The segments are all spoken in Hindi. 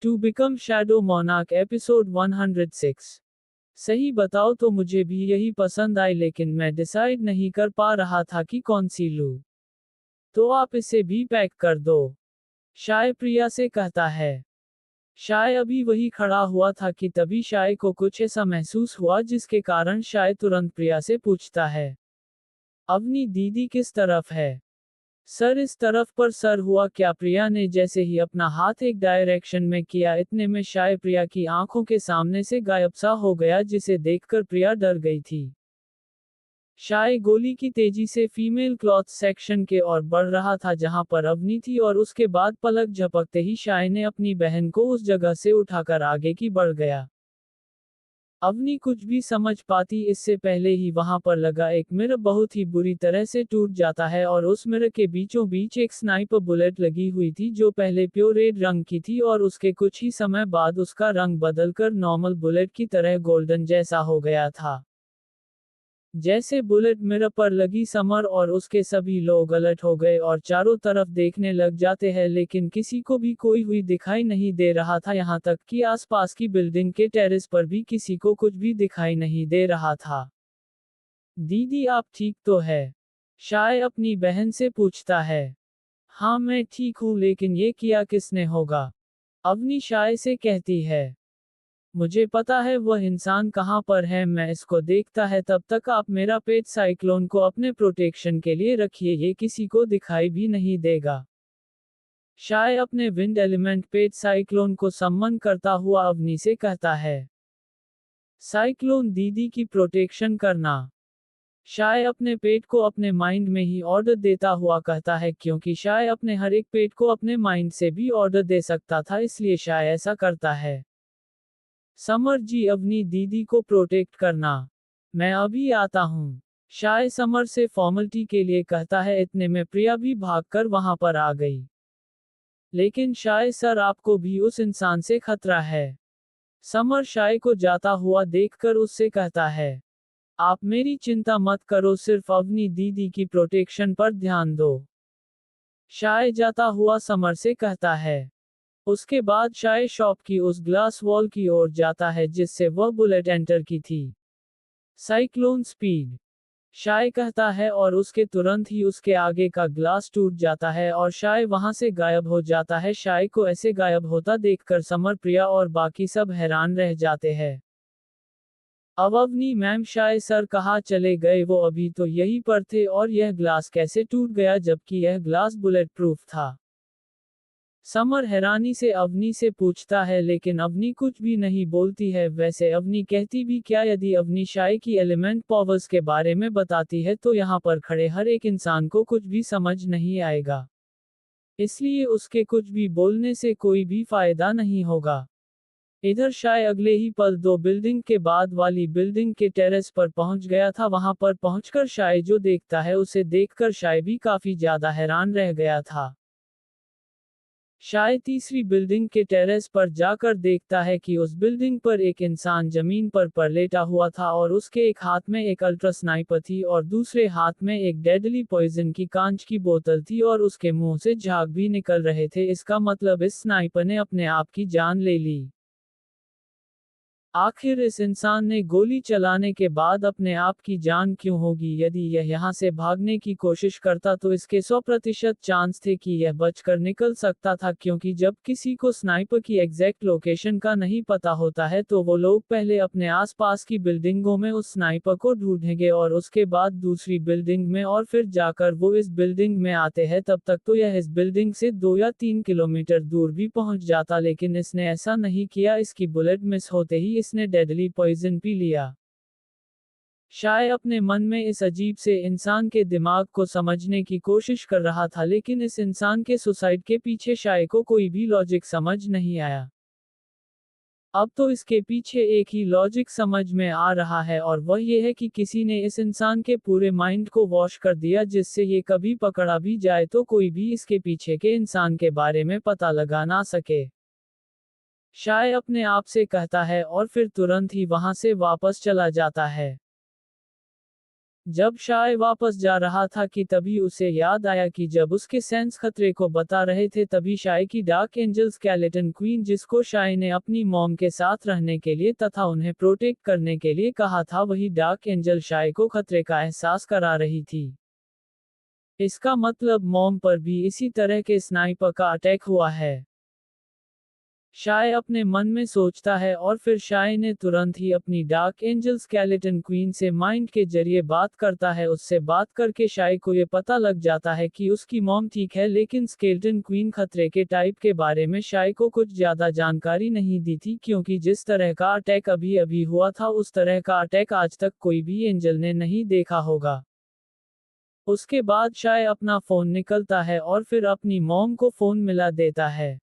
To become shadow monarch episode 106। सही बताओ तो मुझे भी यही पसंद आई, लेकिन मैं डिसाइड नहीं कर पा रहा था कि कौन सी लूं। तो आप इसे भी पैक कर दो, शाय प्रिया से कहता है। शाय अभी वही खड़ा हुआ था कि तभी शाय को कुछ ऐसा महसूस हुआ जिसके कारण शाय तुरंत प्रिया से पूछता है, अवनी दीदी किस तरफ है? सर इस तरफ पर सर। हुआ क्या? प्रिया ने जैसे ही अपना हाथ एक डायरेक्शन में किया, इतने में शाय प्रिया की आंखों के सामने से गायब सा हो गया, जिसे देखकर प्रिया डर गई थी। शाय गोली की तेजी से फीमेल क्लॉथ सेक्शन के ओर बढ़ रहा था जहां पर अवनी थी, और उसके बाद पलक झपकते ही शाय ने अपनी बहन को उस जगह से उठाकर आगे की बढ़ गया। अवनी कुछ भी समझ पाती इससे पहले ही वहां पर लगा एक मिरर बहुत ही बुरी तरह से टूट जाता है, और उस मिरर के बीचों बीच एक स्नाइपर बुलेट लगी हुई थी जो पहले प्योर रेड रंग की थी, और उसके कुछ ही समय बाद उसका रंग बदलकर नॉर्मल बुलेट की तरह गोल्डन जैसा हो गया था। जैसे बुलेट मिरर पर लगी, समर और उसके सभी लोग अलर्ट हो गए और चारों तरफ देखने लग जाते हैं, लेकिन किसी को भी कोई हुई दिखाई नहीं दे रहा था, यहाँ तक कि आसपास की बिल्डिंग के टेरेस पर भी किसी को कुछ भी दिखाई नहीं दे रहा था। दीदी आप ठीक तो है? शाय अपनी बहन से पूछता है। हाँ मैं ठीक हूँ, लेकिन ये किया किसने होगा? अवनी शाय से कहती है। मुझे पता है वह इंसान कहाँ पर है, मैं इसको देखता है, तब तक आप मेरा पेट साइक्लोन को अपने प्रोटेक्शन के लिए रखिए, ये किसी को दिखाई भी नहीं देगा। शाय अपने विंड एलिमेंट पेट साइक्लोन को सम्मन करता हुआ अवनी से कहता है। साइक्लोन दीदी की प्रोटेक्शन करना। शाय अपने पेट को अपने माइंड में ही ऑर्डर देता हुआ कहता है, क्योंकि शाय अपने हर एक पेट को अपने माइंड से भी ऑर्डर दे सकता था, इसलिए शाय ऐसा करता है। समर जी अवनी दीदी को प्रोटेक्ट करना। मैं अभी आता हूँ। शाय समर से फॉर्मलिटी के लिए कहता है, इतने में प्रिया भी भागकर वहां पर आ गई। लेकिन शाय सर आपको भी उस इंसान से खतरा है। समर शाय को जाता हुआ देखकर उससे कहता है, आप मेरी चिंता मत करो, सिर्फ अवनी दीदी की प्रोटेक्शन पर ध्यान दो। शाय जाता हुआ समर से कहता है। उसके बाद शाय शॉप की उस ग्लास वॉल की ओर जाता है जिससे वह बुलेट एंटर की थी। साइक्लोन स्पीड, शाय कहता है, और उसके तुरंत ही उसके आगे का ग्लास टूट जाता है और शाय वहां से गायब हो जाता है। शाय को ऐसे गायब होता देखकर समर, प्रिया और बाकी सब हैरान रह जाते हैं। अब अवनी मैम शाय सर कहाँ चले गए? वो अभी तो यहीं पर थे, और यह ग्लास कैसे टूट गया जबकि यह ग्लास बुलेट प्रूफ था? समर हैरानी से अवनी से पूछता है, लेकिन अवनी कुछ भी नहीं बोलती है। वैसे अवनी कहती भी क्या? यदि अवनी शाय की एलिमेंट पावर्स के बारे में बताती है तो यहाँ पर खड़े हर एक इंसान को कुछ भी समझ नहीं आएगा, इसलिए उसके कुछ भी बोलने से कोई भी फायदा नहीं होगा। इधर शाय अगले ही पल दो बिल्डिंग के बाद वाली बिल्डिंग के टेरेस पर पहुंच गया था। वहां पर पहुंचकर शाय जो देखता है उसे देखकर शाय भी काफी ज्यादा हैरान रह गया था। शाय तीसरी बिल्डिंग के टेरेस पर जाकर देखता है कि उस बिल्डिंग पर एक इंसान जमीन पर लेटा हुआ था, और उसके एक हाथ में एक अल्ट्रा स्नाइपर थी और दूसरे हाथ में एक डेडली पॉइजन की कांच की बोतल थी, और उसके मुंह से झाग भी निकल रहे थे। इसका मतलब इस स्नाइपर ने अपने आप की जान ले ली। आखिर इस इंसान ने गोली चलाने के बाद अपने आप की जान क्यों होगी? यदि यह यहाँ से भागने की कोशिश करता तो इसके 100% चांस थे कि यह बचकर निकल सकता था, क्योंकि जब किसी को स्नाइपर की एग्जैक्ट लोकेशन का नहीं पता होता है तो वो लोग पहले अपने आसपास की बिल्डिंगों में उस स्नाइपर को ढूंढेंगे और उसके बाद दूसरी बिल्डिंग में, और फिर जाकर वो इस बिल्डिंग में आते हैं। तब तक तो यह इस बिल्डिंग से 2 या 3 किलोमीटर दूर भी पहुंच जाता, लेकिन इसने ऐसा नहीं किया। इसकी बुलेट मिस होते ही इसने डेडली पॉइजन पी लिया। शाय अपने मन में इस अजीब से इंसान के दिमाग को समझने की कोशिश कर रहा था, लेकिन इस इंसान के सुसाइड के पीछे शाय को कोई भी लॉजिक समझ नहीं आया। अब तो इसके पीछे एक ही लॉजिक समझ में आ रहा है, और वह ये है कि किसी ने इस इंसान के पूरे माइंड को वॉश कर दिया, जिससे ये कभी पकड़ा भी जाए तो कोई भी इसके पीछे के इंसान के बारे में पता लगा ना सके। शाय अपने आप से कहता है, और फिर तुरंत ही वहां से वापस चला जाता है। जब शाय वापस जा रहा था कि तभी उसे याद आया कि जब उसके सेंस खतरे को बता रहे थे तभी शाय की डार्क एंजल स्केलेटन क्वीन, जिसको शाय ने अपनी मॉम के साथ रहने के लिए तथा उन्हें प्रोटेक्ट करने के लिए कहा था, वही डार्क एंजल शाय को खतरे का एहसास करा रही थी। इसका मतलब मॉम पर भी इसी तरह के स्नाइपर का अटैक हुआ है। शाय अपने मन में सोचता है और फिर शाय ने तुरंत ही अपनी डार्क एंजल स्केलेटन क्वीन से माइंड के जरिए बात करता है। उससे बात करके शाय को ये पता लग जाता है कि उसकी मॉम ठीक है, लेकिन स्केलेटन क्वीन खतरे के टाइप के बारे में शाय को कुछ ज्यादा जानकारी नहीं दी थी, क्योंकि जिस तरह का अटैक अभी अभी हुआ था उस तरह का अटैक आज तक कोई भी एंजल ने नहीं देखा होगा। उसके बाद शाय अपना फोन निकलता है और फिर अपनी मॉम को फोन मिला देता है।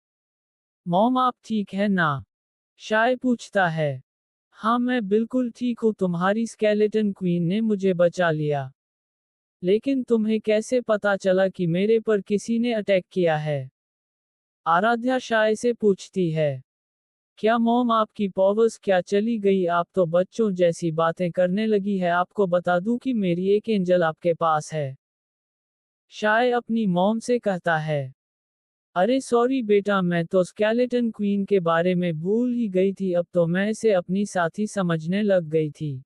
मॉम, आप ठीक है ना? शाय पूछता है। हाँ, मैं बिल्कुल ठीक हूँ, तुम्हारी स्केलेटन क्वीन ने मुझे बचा लिया। लेकिन तुम्हें कैसे पता चला कि मेरे पर किसी ने अटैक किया है? आराध्या शाय से पूछती है। क्या मॉम, आपकी पावर्स क्या चली गई? आप तो बच्चों जैसी बातें करने लगी है। आपको बता दूं कि मेरी एक एंजल आपके पास है। शाय अपनी मॉम से कहता है। अरे सॉरी बेटा, मैं तो स्केलेटन क्वीन के बारे में भूल ही गई थी, अब तो मैं इसे अपनी साथी समझने लग गई थी।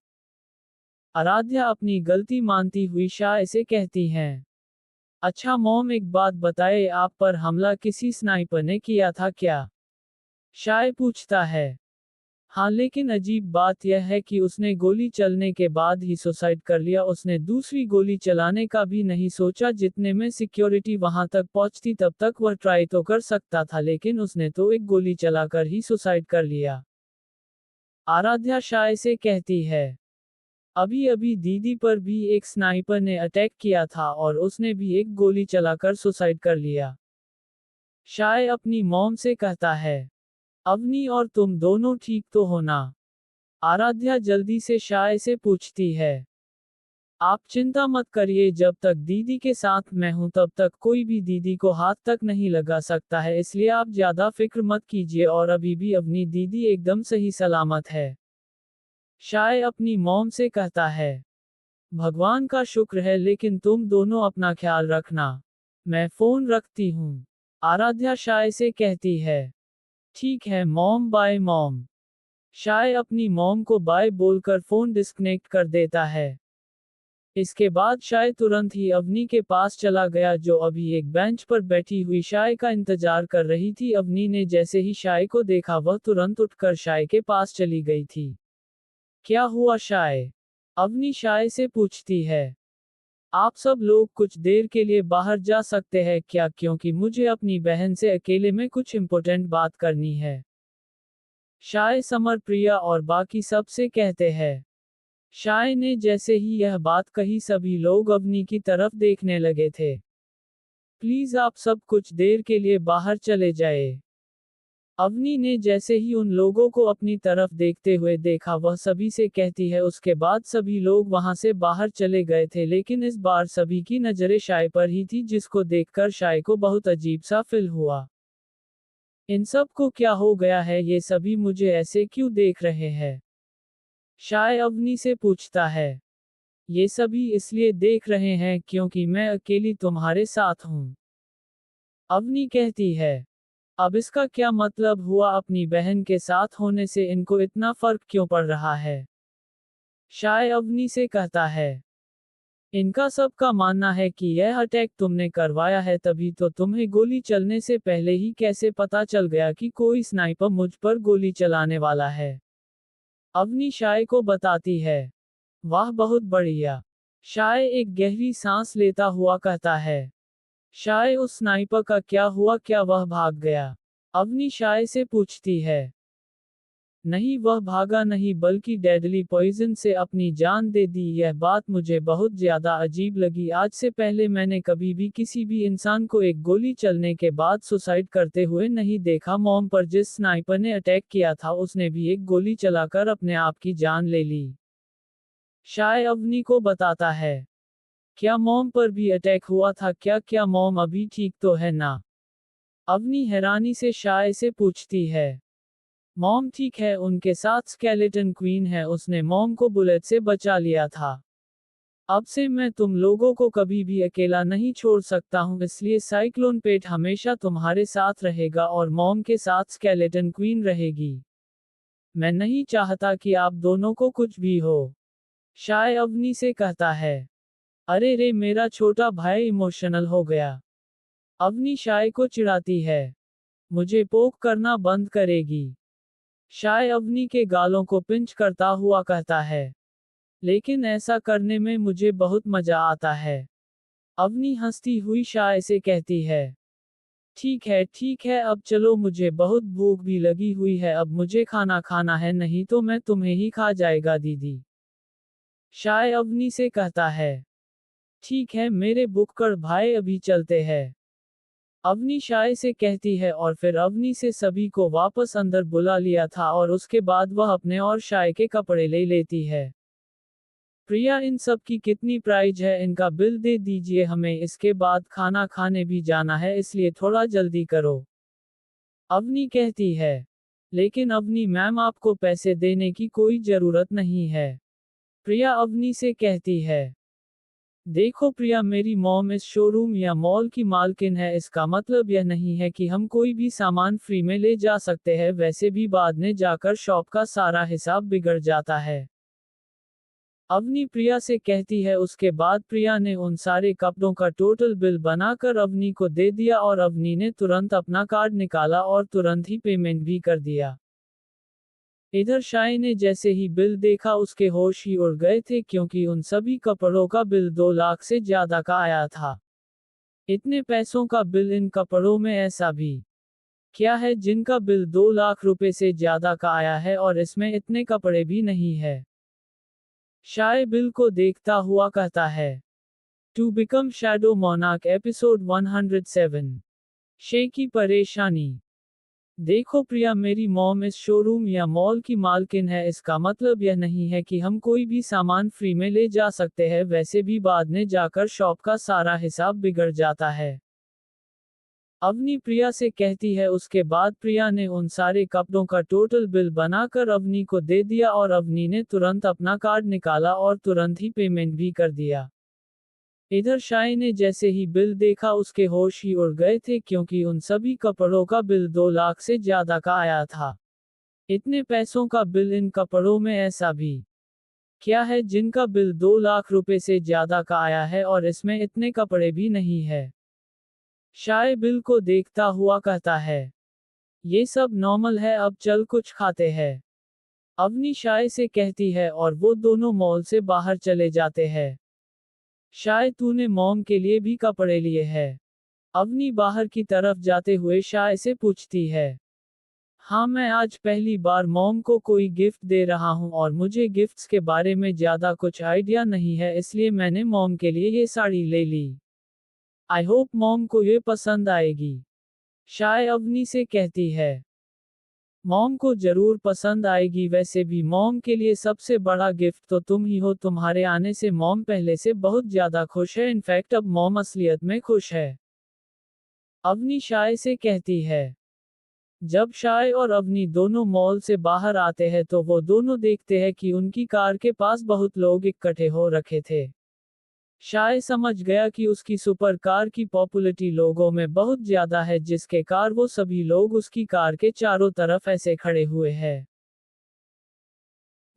आराध्या अपनी गलती मानती हुई शाय से कहती हैं। अच्छा मॉम, एक बात बताए, आप पर हमला किसी स्नाइपर ने किया था क्या? शाय पूछता है। हाँ, लेकिन अजीब बात यह है कि उसने गोली चलने के बाद ही सुसाइड कर लिया। उसने दूसरी गोली चलाने का भी नहीं सोचा। जितने में सिक्योरिटी वहां तक पहुंचती तब तक वह ट्राई तो कर सकता था, लेकिन उसने तो एक गोली चलाकर ही सुसाइड कर लिया। आराध्या शाय से कहती है। अभी अभी दीदी पर भी एक स्नाइपर ने अटैक किया था और उसने भी एक गोली चलाकर सुसाइड कर लिया। शाय अपनी मॉम से कहता है। अवनी और तुम दोनों ठीक तो हो ना? आराध्या जल्दी से शाय से पूछती है। आप चिंता मत करिए, जब तक दीदी के साथ मैं हूं तब तक कोई भी दीदी को हाथ तक नहीं लगा सकता है, इसलिए आप ज्यादा फिक्र मत कीजिए, और अभी भी अपनी दीदी एकदम सही सलामत है। शाय अपनी मॉम से कहता है। भगवान का शुक्र है, लेकिन तुम दोनों अपना ख्याल रखना। मैं फोन रखती हूँ। आराध्या शाय से कहती है। ठीक है मॉम, बाय मॉम। शाय अपनी मॉम को बाय बोलकर फोन डिस्कनेक्ट कर देता है। इसके बाद शाय तुरंत ही अवनी के पास चला गया, जो अभी एक बेंच पर बैठी हुई शाय का इंतजार कर रही थी। अवनी ने जैसे ही शाय को देखा वह तुरंत उठकर शाय के पास चली गई थी। क्या हुआ शाय? अवनी शाय से पूछती है। आप सब लोग कुछ देर के लिए बाहर जा सकते हैं क्या, क्योंकि मुझे अपनी बहन से अकेले में कुछ इम्पोर्टेंट बात करनी है। शाय समर, प्रिया और बाकी सब से कहते हैं। शाय ने जैसे ही यह बात कही सभी लोग अवनी की तरफ देखने लगे थे। प्लीज आप सब कुछ देर के लिए बाहर चले जाए। अवनी ने जैसे ही उन लोगों को अपनी तरफ देखते हुए देखा वह सभी से कहती है। उसके बाद सभी लोग वहां से बाहर चले गए थे, लेकिन इस बार सभी की नजरें शाय पर ही थी, जिसको देखकर शाय को बहुत अजीब सा फील हुआ। इन सब को क्या हो गया है? ये सभी मुझे ऐसे क्यों देख रहे हैं? शाय अवनी से पूछता है। ये सभी इसलिए देख रहे हैं क्योंकि मैं अकेली तुम्हारे साथ हूं। अवनी कहती है। अब इसका क्या मतलब हुआ? अपनी बहन के साथ होने से इनको इतना फर्क क्यों पड़ रहा है? शाय अवनी से कहता है। इनका सबका मानना है कि यह अटैक तुमने करवाया है, तभी तो तुम्हें गोली चलने से पहले ही कैसे पता चल गया कि कोई स्नाइपर मुझ पर गोली चलाने वाला है? अवनी शाय को बताती है। वाह, बहुत बढ़िया। शाय एक गहरी सांस लेता हुआ कहता है। शाय, उस स्नाइपर का क्या हुआ? क्या वह भाग गया? अवनी शाय से पूछती है। नहीं, वह भागा नहीं, बल्कि डेडली पॉइजन से अपनी जान दे दी। यह बात मुझे बहुत ज्यादा अजीब लगी। आज से पहले मैंने कभी भी किसी भी इंसान को एक गोली चलने के बाद सुसाइड करते हुए नहीं देखा। मॉम पर जिस स्नाइपर ने अटैक किया था उसने भी एक गोली चलाकर अपने आप की जान ले ली। शाय अवनी को बताता है। क्या मॉम पर भी अटैक हुआ था क्या? क्या मॉम अभी ठीक तो है ना? अवनी हैरानी से शाय से पूछती है। मॉम ठीक है, उनके साथ स्केलेटन क्वीन है, उसने मॉम को बुलेट से बचा लिया था। अब से मैं तुम लोगों को कभी भी अकेला नहीं छोड़ सकता हूँ, इसलिए साइक्लोन पेट हमेशा तुम्हारे साथ रहेगा और मॉम के साथ स्केलेटन क्वीन रहेगी। मैं नहीं चाहता कि आप दोनों को कुछ भी हो। शाय अवनी से कहता है। अरे रे, मेरा छोटा भाई इमोशनल हो गया। अवनी शाय को चिढ़ाती है। मुझे पोक करना बंद करेगी। शाय अवनी के गालों को पिंच करता हुआ कहता है। लेकिन ऐसा करने में मुझे बहुत मजा आता है। अवनी हंसती हुई शाय से कहती है। ठीक है, अब चलो, मुझे बहुत भूख भी लगी हुई है, अब मुझे खाना खाना है, नहीं तो मैं तुम्हें ही खा जाएगा दीदी। शाय अवनी से कहता है। ठीक है मेरे बुक्कड़ भाई, अभी चलते हैं। अवनी शाय से कहती है और फिर अवनी से सभी को वापस अंदर बुला लिया था और उसके बाद वह अपने और शाय के कपड़े ले लेती है। प्रिया, इन सब की कितनी प्राइज है, इनका बिल दे दीजिए, हमें इसके बाद खाना खाने भी जाना है, इसलिए थोड़ा जल्दी करो। अवनी कहती है। लेकिन अवनी मैम, आपको पैसे देने की कोई जरूरत नहीं है। प्रिया अवनी से कहती है। देखो प्रिया, मेरी मॉम इस शोरूम या मॉल की मालकिन है, इसका मतलब यह नहीं है कि हम कोई भी सामान फ्री में ले जा सकते हैं, वैसे भी बाद में जाकर शॉप का सारा हिसाब बिगड़ जाता है। अवनी प्रिया से कहती है। उसके बाद प्रिया ने उन सारे कपड़ों का टोटल बिल बनाकर अवनी को दे दिया और अवनी ने तुरंत अपना कार्ड निकाला और तुरंत ही पेमेंट भी कर दिया। इधर शाय ने जैसे ही बिल देखा उसके होश ही उड़ गए थे, क्योंकि उन सभी कपड़ों का बिल 2 लाख से ज्यादा का आया था। इतने पैसों का बिल इन कपड़ों में ऐसा भी क्या है जिनका बिल 2 लाख रुपए से ज्यादा का आया है और इसमें इतने कपड़े भी नहीं है। शाय बिल को देखता हुआ कहता है। To become shadow monarch episode 107। शे की परेशानी। देखो प्रिया, मेरी मॉम इस शोरूम या मॉल की मालकिन है, इसका मतलब यह नहीं है कि हम कोई भी सामान फ्री में ले जा सकते हैं, वैसे भी बाद में जाकर शॉप का सारा हिसाब बिगड़ जाता है। अवनी प्रिया से कहती है। उसके बाद प्रिया ने उन सारे कपड़ों का टोटल बिल बनाकर अवनी को दे दिया और अवनी ने तुरंत अपना कार्ड निकाला और तुरंत ही पेमेंट भी कर दिया। इधर शाय ने जैसे ही बिल देखा उसके होश ही उड़ गए थे, क्योंकि उन सभी कपड़ों का बिल 2 लाख से ज्यादा का आया था। इतने पैसों का बिल इन कपड़ों में ऐसा भी क्या है जिनका बिल 2 लाख रुपए से ज्यादा का आया है और इसमें इतने कपड़े भी नहीं है। शाय बिल को देखता हुआ कहता है। ये सब नॉर्मल है, अब चल कुछ खाते हैं। अवनी शाय से कहती है और वो दोनों मॉल से बाहर चले जाते हैं। शाय, तूने मॉम के लिए भी कपड़े लिए हैं? अवनी बाहर की तरफ जाते हुए शाय से पूछती है। हाँ, मैं आज पहली बार मॉम को कोई गिफ्ट दे रहा हूँ और मुझे गिफ्ट्स के बारे में ज्यादा कुछ आइडिया नहीं है, इसलिए मैंने मॉम के लिए ये साड़ी ले ली। आई होप मॉम को ये पसंद आएगी। शाय अवनी से कहती है। मॉम को जरूर पसंद आएगी, वैसे भी मॉम के लिए सबसे बड़ा गिफ्ट तो तुम ही हो, तुम्हारे आने से मॉम पहले से बहुत ज्यादा खुश है, इनफैक्ट अब मॉम असलियत में खुश है। अवनी शाय से कहती है। जब शाय और अवनी दोनों मॉल से बाहर आते हैं तो वो दोनों देखते हैं कि उनकी कार के पास बहुत लोग इकट्ठे हो रखे थे। शाय समझ गया कि उसकी सुपर कार की पॉपुलैरिटी लोगों में बहुत ज्यादा है, जिसके कार वो सभी लोग उसकी कार के चारों तरफ ऐसे खड़े हुए हैं।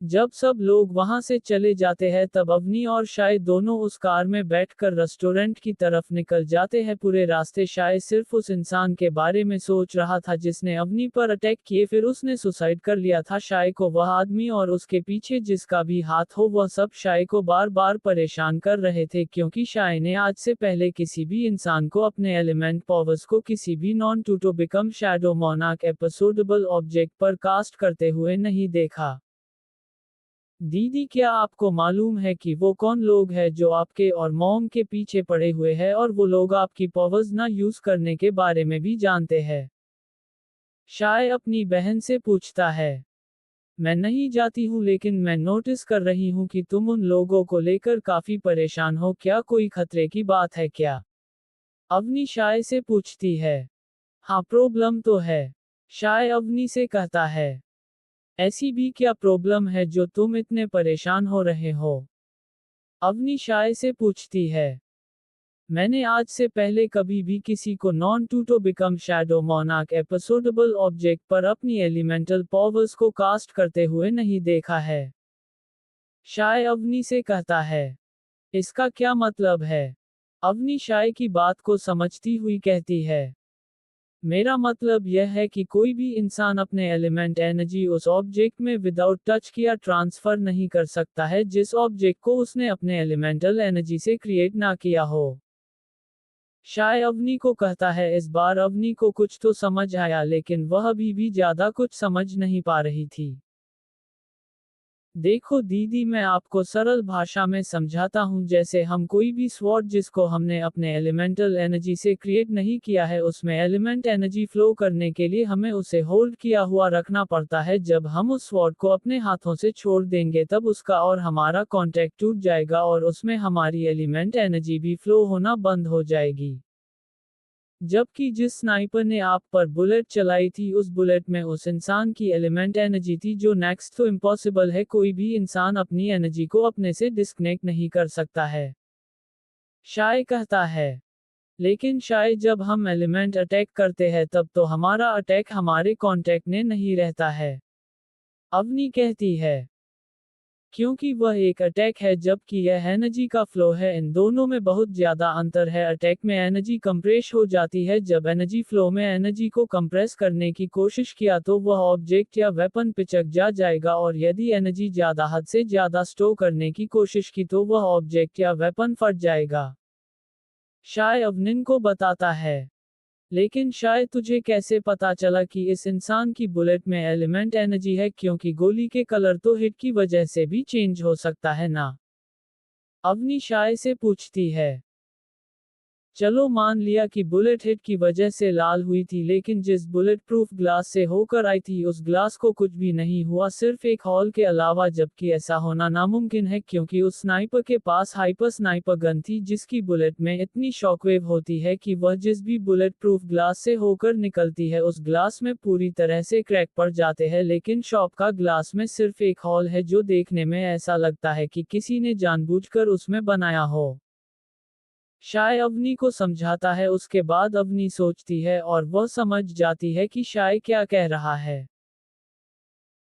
जब सब लोग वहां से चले जाते हैं तब अवनी और शाय दोनों उस कार में बैठकर रेस्टोरेंट की तरफ निकल जाते हैं। पूरे रास्ते शाय सिर्फ उस इंसान के बारे में सोच रहा था जिसने अवनी पर अटैक किए, फिर उसने सुसाइड कर लिया था। शाय को वह आदमी और उसके पीछे जिसका भी हाथ हो, वह सब शाय को बार बार परेशान कर रहे थे, क्योंकि शाय ने आज से पहले किसी भी इंसान को अपने एलिमेंट पावर्स को किसी भी known to become shadow monarch episodable object पर कास्ट करते हुए नहीं देखा। दीदी, क्या आपको मालूम है कि वो कौन लोग हैं जो आपके और मॉम के पीछे पड़े हुए हैं, और वो लोग आपकी पावर्स ना यूज करने के बारे में भी जानते हैं? शाय अपनी बहन से पूछता है। मैं नहीं जाती हूँ, लेकिन मैं नोटिस कर रही हूँ कि तुम उन लोगों को लेकर काफी परेशान हो, क्या कोई खतरे की बात है क्या? अवनी शाय से पूछती है। हाँ, प्रॉब्लम तो है। शाय अवनी से कहता है। ऐसी भी क्या प्रॉब्लम है जो तुम इतने परेशान हो रहे हो? अवनी शाय से पूछती है। मैंने आज से पहले कभी भी किसी को known to become shadow monarch episodable object पर अपनी एलिमेंटल पावर्स को कास्ट करते हुए नहीं देखा है। शाय अवनी से कहता है। इसका क्या मतलब है? अवनी शाय की बात को समझती हुई कहती है। मेरा मतलब यह है कि कोई भी इंसान अपने एलिमेंट एनर्जी उस ऑब्जेक्ट में विदाउट टच किया ट्रांसफर नहीं कर सकता है जिस ऑब्जेक्ट को उसने अपने एलिमेंटल एनर्जी से क्रिएट ना किया हो। शाय अवनी को कहता है। इस बार अवनी को कुछ तो समझ आया लेकिन वह अभी भी ज्यादा कुछ समझ नहीं पा रही थी। देखो दीदी, मैं आपको सरल भाषा में समझाता हूँ। जैसे हम कोई भी स्वॉर्ड जिसको हमने अपने एलिमेंटल एनर्जी से क्रिएट नहीं किया है उसमें एलिमेंट एनर्जी फ्लो करने के लिए हमें उसे होल्ड किया हुआ रखना पड़ता है। जब हम उस स्वॉर्ड को अपने हाथों से छोड़ देंगे तब उसका और हमारा कॉन्टैक्ट टूट जाएगा और उसमें हमारी एलिमेंट एनर्जी भी फ्लो होना बंद हो जाएगी। जबकि जिस स्नाइपर ने आप पर बुलेट चलाई थी उस बुलेट में उस इंसान की एलिमेंट एनर्जी थी जो नेक्स्ट तो इम्पॉसिबल है। कोई भी इंसान अपनी एनर्जी को अपने से डिस्कनेक्ट नहीं कर सकता है। शाय कहता है। लेकिन शायद जब हम एलिमेंट अटैक करते हैं तब तो हमारा अटैक हमारे कांटेक्ट में नहीं रहता है। अवनी कहती है। क्योंकि वह एक अटैक है जबकि यह एनर्जी का फ्लो है। इन दोनों में बहुत ज्यादा अंतर है। अटैक में एनर्जी कंप्रेस हो जाती है। जब एनर्जी फ्लो में एनर्जी को कंप्रेस करने की कोशिश किया तो वह ऑब्जेक्ट या वेपन पिचक जाएगा और यदि एनर्जी ज्यादा हद से ज्यादा स्टोर करने की कोशिश की तो वह ऑब्जेक्ट या वेपन फट जाएगा। शाय अवनिन को बताता है। लेकिन शायद तुझे कैसे पता चला कि इस इंसान की बुलेट में एलिमेंट एनर्जी है, क्योंकि गोली के कलर तो हिट की वजह से भी चेंज हो सकता है ना? अवनी शाय से पूछती है। चलो मान लिया कि बुलेट हिट की वजह से लाल हुई थी लेकिन जिस बुलेट प्रूफ ग्लास से होकर आई थी उस ग्लास को कुछ भी नहीं हुआ सिर्फ एक हॉल के अलावा। जबकि ऐसा होना नामुमकिन है क्योंकि उस स्नाइपर के पास हाइपर स्नाइपर गन थी जिसकी बुलेट में इतनी शॉकवेव होती है कि वह जिस भी बुलेट प्रूफ ग्लास से होकर निकलती है उस ग्लास में पूरी तरह से क्रैक पड़ जाते हैं। लेकिन शॉप का ग्लास में सिर्फ एक हॉल है जो देखने में ऐसा लगता है कि किसी ने जानबूझकर उसमें बनाया हो। शाय अवनी को समझाता है। उसके बाद अवनी सोचती है और वह समझ जाती है कि शाय क्या कह रहा है।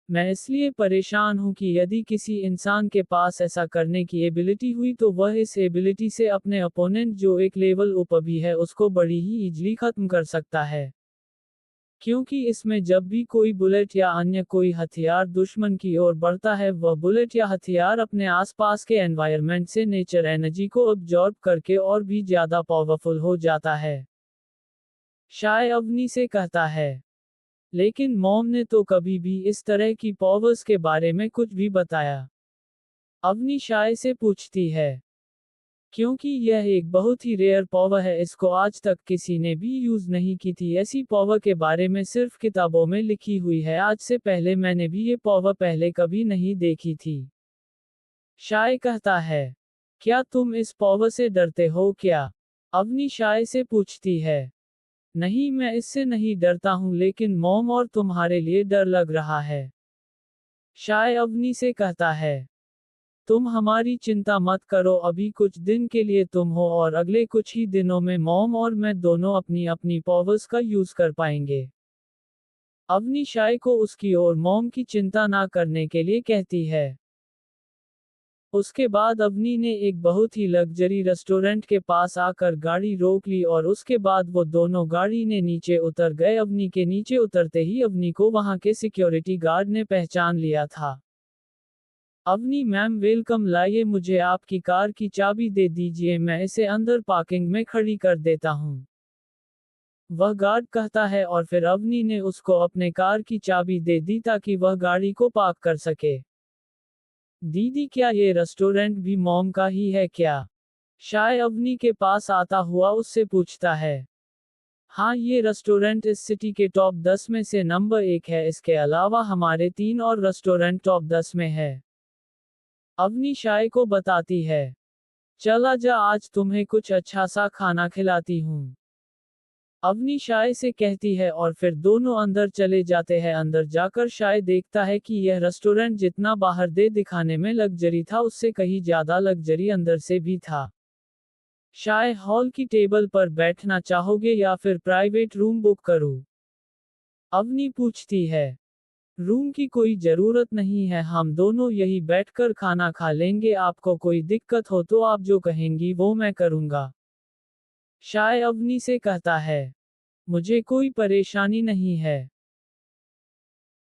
मैं इसलिए परेशान हूं कि यदि किसी इंसान के पास ऐसा करने की एबिलिटी हुई तो वह इस एबिलिटी से अपने अपोनेंट जो एक लेवल ऊपर भी है उसको बड़ी ही इजली खत्म कर सकता है। क्योंकि इसमें जब भी कोई बुलेट या अन्य कोई हथियार दुश्मन की ओर बढ़ता है वह बुलेट या हथियार अपने आसपास के एनवायरनमेंट से नेचर एनर्जी को अब्जॉर्ब करके और भी ज्यादा पावरफुल हो जाता है। शाय अवनी से कहता है। लेकिन मॉम ने तो कभी भी इस तरह की पावर्स के बारे में कुछ भी बताया। अवनी शाय से पूछती है। क्योंकि यह एक बहुत ही रेयर पावर है, इसको आज तक किसी ने भी यूज नहीं की थी। ऐसी पावर के बारे में सिर्फ किताबों में लिखी हुई है। आज से पहले मैंने भी ये पावर पहले कभी नहीं देखी थी। शाय कहता है। क्या तुम इस पावर से डरते हो क्या? अवनी शाय से पूछती है। नहीं, मैं इससे नहीं डरता हूं लेकिन मॉम और तुम्हारे लिए डर लग रहा है। शाय अवनी से कहता है। तुम हमारी चिंता मत करो, अभी कुछ दिन के लिए तुम हो और अगले कुछ ही दिनों में मॉम और मैं दोनों अपनी अपनी पावर्स का यूज कर पाएंगे। अवनी शाय को उसकी और मॉम की चिंता ना करने के लिए कहती है। उसके बाद अवनी ने एक बहुत ही लग्जरी रेस्टोरेंट के पास आकर गाड़ी रोक ली और उसके बाद वो दोनों गाड़ी ने नीचे उतर गए। अवनी के नीचे उतरते ही अवनी को वहां के सिक्योरिटी गार्ड ने पहचान लिया था। अवनी मैम वेलकम, लाइए मुझे आपकी कार की चाबी दे दीजिए, मैं इसे अंदर पार्किंग में खड़ी कर देता हूँ। वह गार्ड कहता है और फिर अवनी ने उसको अपने कार की चाबी दे दी ताकि वह गाड़ी को पार्क कर सके। दीदी, क्या ये रेस्टोरेंट भी मॉम का ही है क्या? शाय अवनी के पास आता हुआ उससे पूछता है। हाँ, ये रेस्टोरेंट इस सिटी के टॉप 10 में से नंबर 1 है। इसके अलावा हमारे 3 और रेस्टोरेंट टॉप 10 में है। अवनी शाय को बताती है। चला जा, आज तुम्हें कुछ अच्छा सा खाना खिलाती हूँ। अवनी शाय से कहती है और फिर दोनों अंदर चले जाते हैं। अंदर जाकर शाय देखता है कि यह रेस्टोरेंट जितना बाहर दे दिखाने में लग्जरी था उससे कहीं ज्यादा लग्जरी अंदर से भी था। शाय हॉल की टेबल पर बैठना चाहोगे या फिर प्राइवेट रूम बुक करूं? अवनी पूछती है। रूम की कोई जरूरत नहीं है, हम दोनों यही बैठकर खाना खा लेंगे। आपको कोई दिक्कत हो तो आप जो कहेंगी वो मैं करूंगा। शाय अवनी से कहता है। मुझे कोई परेशानी नहीं है,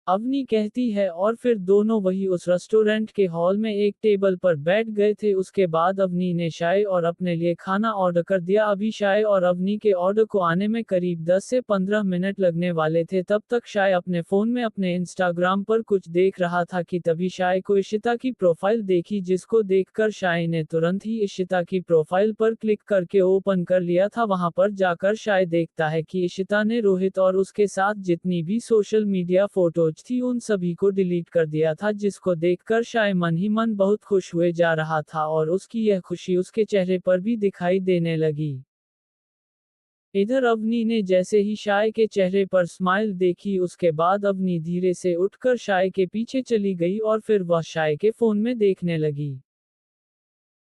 अवनी कहती है और फिर दोनों वही उस रेस्टोरेंट के हॉल में एक टेबल पर बैठ गए थे। उसके बाद अवनी ने शाय और अपने लिए खाना ऑर्डर कर दिया। अभी शाय और अवनी के ऑर्डर को आने में करीब 10 से 15 मिनट लगने वाले थे। तब तक शाय अपने फोन में अपने इंस्टाग्राम पर कुछ देख रहा था कि तभी शाय को इशिता की प्रोफाइल देखी, जिसको देखकर शाय ने तुरंत ही इशिता की प्रोफाइल पर क्लिक करके ओपन कर लिया था। वहां पर जाकर शाय देखता है कि इशिता ने रोहित और उसके साथ जितनी भी सोशल मीडिया फोटोज थी उन सभी को डिलीट कर दिया था, जिसको देखकर शाय मन ही मन बहुत खुश हुए जा रहा था और उसकी यह खुशी उसके चेहरे पर भी दिखाई देने लगी। इधर अवनी ने जैसे ही शाय के चेहरे पर स्माइल देखी, उसके बाद अवनी धीरे से उठकर शाय के पीछे चली गई और फिर वह शाय के फोन में देखने लगी।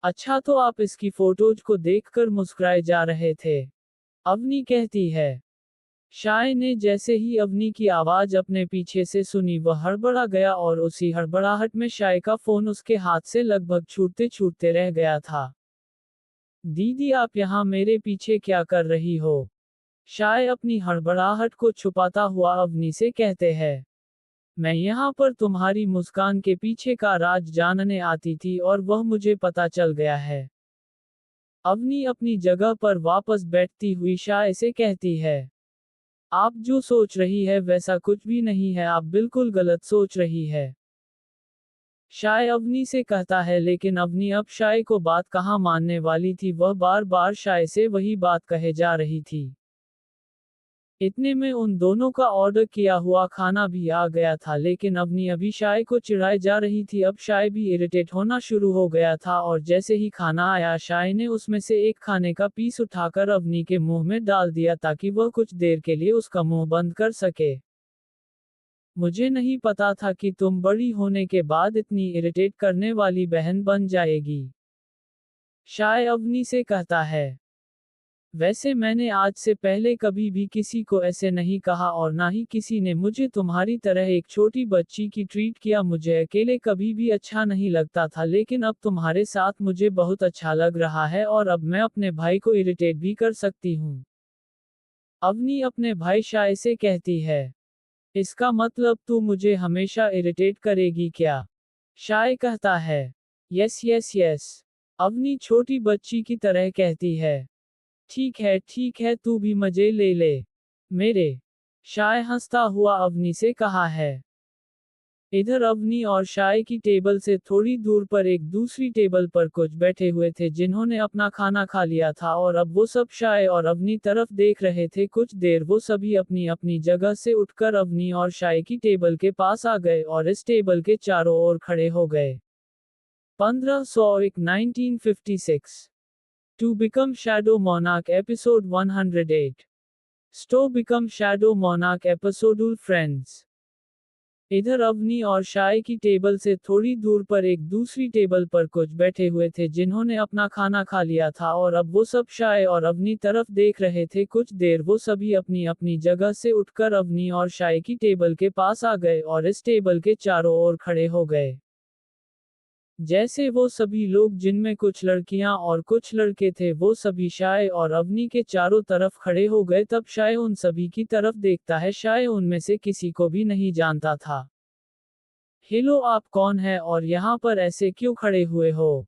अच्छा, तो आप इसकी फोटोज को देखकर मुस्कुराए जा रहे थे, अवनी कहती है। शाय ने जैसे ही अवनी की आवाज अपने पीछे से सुनी वह हड़बड़ा गया और उसी हड़बड़ाहट में शाय का फोन उसके हाथ से लगभग छूटते छूटते रह गया था। दीदी, आप यहाँ मेरे पीछे क्या कर रही हो? शाय अपनी हड़बड़ाहट को छुपाता हुआ अवनी से कहते हैं। मैं यहाँ पर तुम्हारी मुस्कान के पीछे का राज जानने आती थी और वह मुझे पता चल गया है। अवनी अपनी जगह पर वापस बैठती हुई शाय से कहती है। आप जो सोच रही है वैसा कुछ भी नहीं है, आप बिल्कुल गलत सोच रही है। शाय अवनी से कहता है, लेकिन अवनी अब शाय को बात कहाँ मानने वाली थी। वह बार बार शाय से वही बात कहे जा रही थी। इतने में उन दोनों का ऑर्डर किया हुआ खाना भी आ गया था, लेकिन अवनी अभी शाय को चिढ़ाए जा रही थी। अब शाय भी इरिटेट होना शुरू हो गया था और जैसे ही खाना आया शाय ने उसमें से एक खाने का पीस उठाकर अवनी के मुंह में डाल दिया ताकि वह कुछ देर के लिए उसका मुंह बंद कर सके। मुझे नहीं पता था कि तुम बड़ी होने के बाद इतनी इरिटेट करने वाली बहन बन जाएगी, शाय अवनी से कहता है। वैसे मैंने आज से पहले कभी भी किसी को ऐसे नहीं कहा और ना ही किसी ने मुझे तुम्हारी तरह एक छोटी बच्ची की ट्रीट किया। मुझे अकेले कभी भी अच्छा नहीं लगता था, लेकिन अब तुम्हारे साथ मुझे बहुत अच्छा लग रहा है और अब मैं अपने भाई को इरिटेट भी कर सकती हूँ, अवनी अपने भाई शाय से कहती है। इसका मतलब तू मुझे हमेशा इरिटेट करेगी क्या? शाय कहता है। यस यस यस, अवनी छोटी बच्ची की तरह कहती है। ठीक है, तू भी मजे ले ले मेरे, शाय हंसता हुआ अवनी से कहा है। इधर अवनी और शाय की टेबल से थोड़ी दूर पर एक दूसरी टेबल पर कुछ बैठे हुए थे जिन्होंने अपना खाना खा लिया था और अब वो सब शाय और अवनी तरफ देख रहे थे। कुछ देर वो सभी अपनी अपनी जगह से उठकर अवनी और शाय की टेबल के पास आ गए और इस टेबल के चारों ओर खड़े हो गए। 1501 1956 To Become Shadow Monarch Episode 108 Sto Become Shadow Monarch Episode Friends। इधर अवनी और शाय की टेबल से थोड़ी दूर पर एक दूसरी टेबल पर कुछ बैठे हुए थे जिन्होंने अपना खाना खा लिया था और अब वो सब शाय और अवनी तरफ देख रहे थे। कुछ देर वो सभी अपनी अपनी जगह से उठकर अवनी और शाय की टेबल के पास आ गए और इस टेबल के चारों ओर खड़े हो गए। जैसे वो सभी लोग, जिनमें कुछ लड़कियां और कुछ लड़के थे, वो सभी शाय और अवनी के चारों तरफ खड़े हो गए। तब शाय उन सभी की तरफ देखता है। शाय उनमें से किसी को भी नहीं जानता था। हेलो, आप कौन है और यहाँ पर ऐसे क्यों खड़े हुए हो?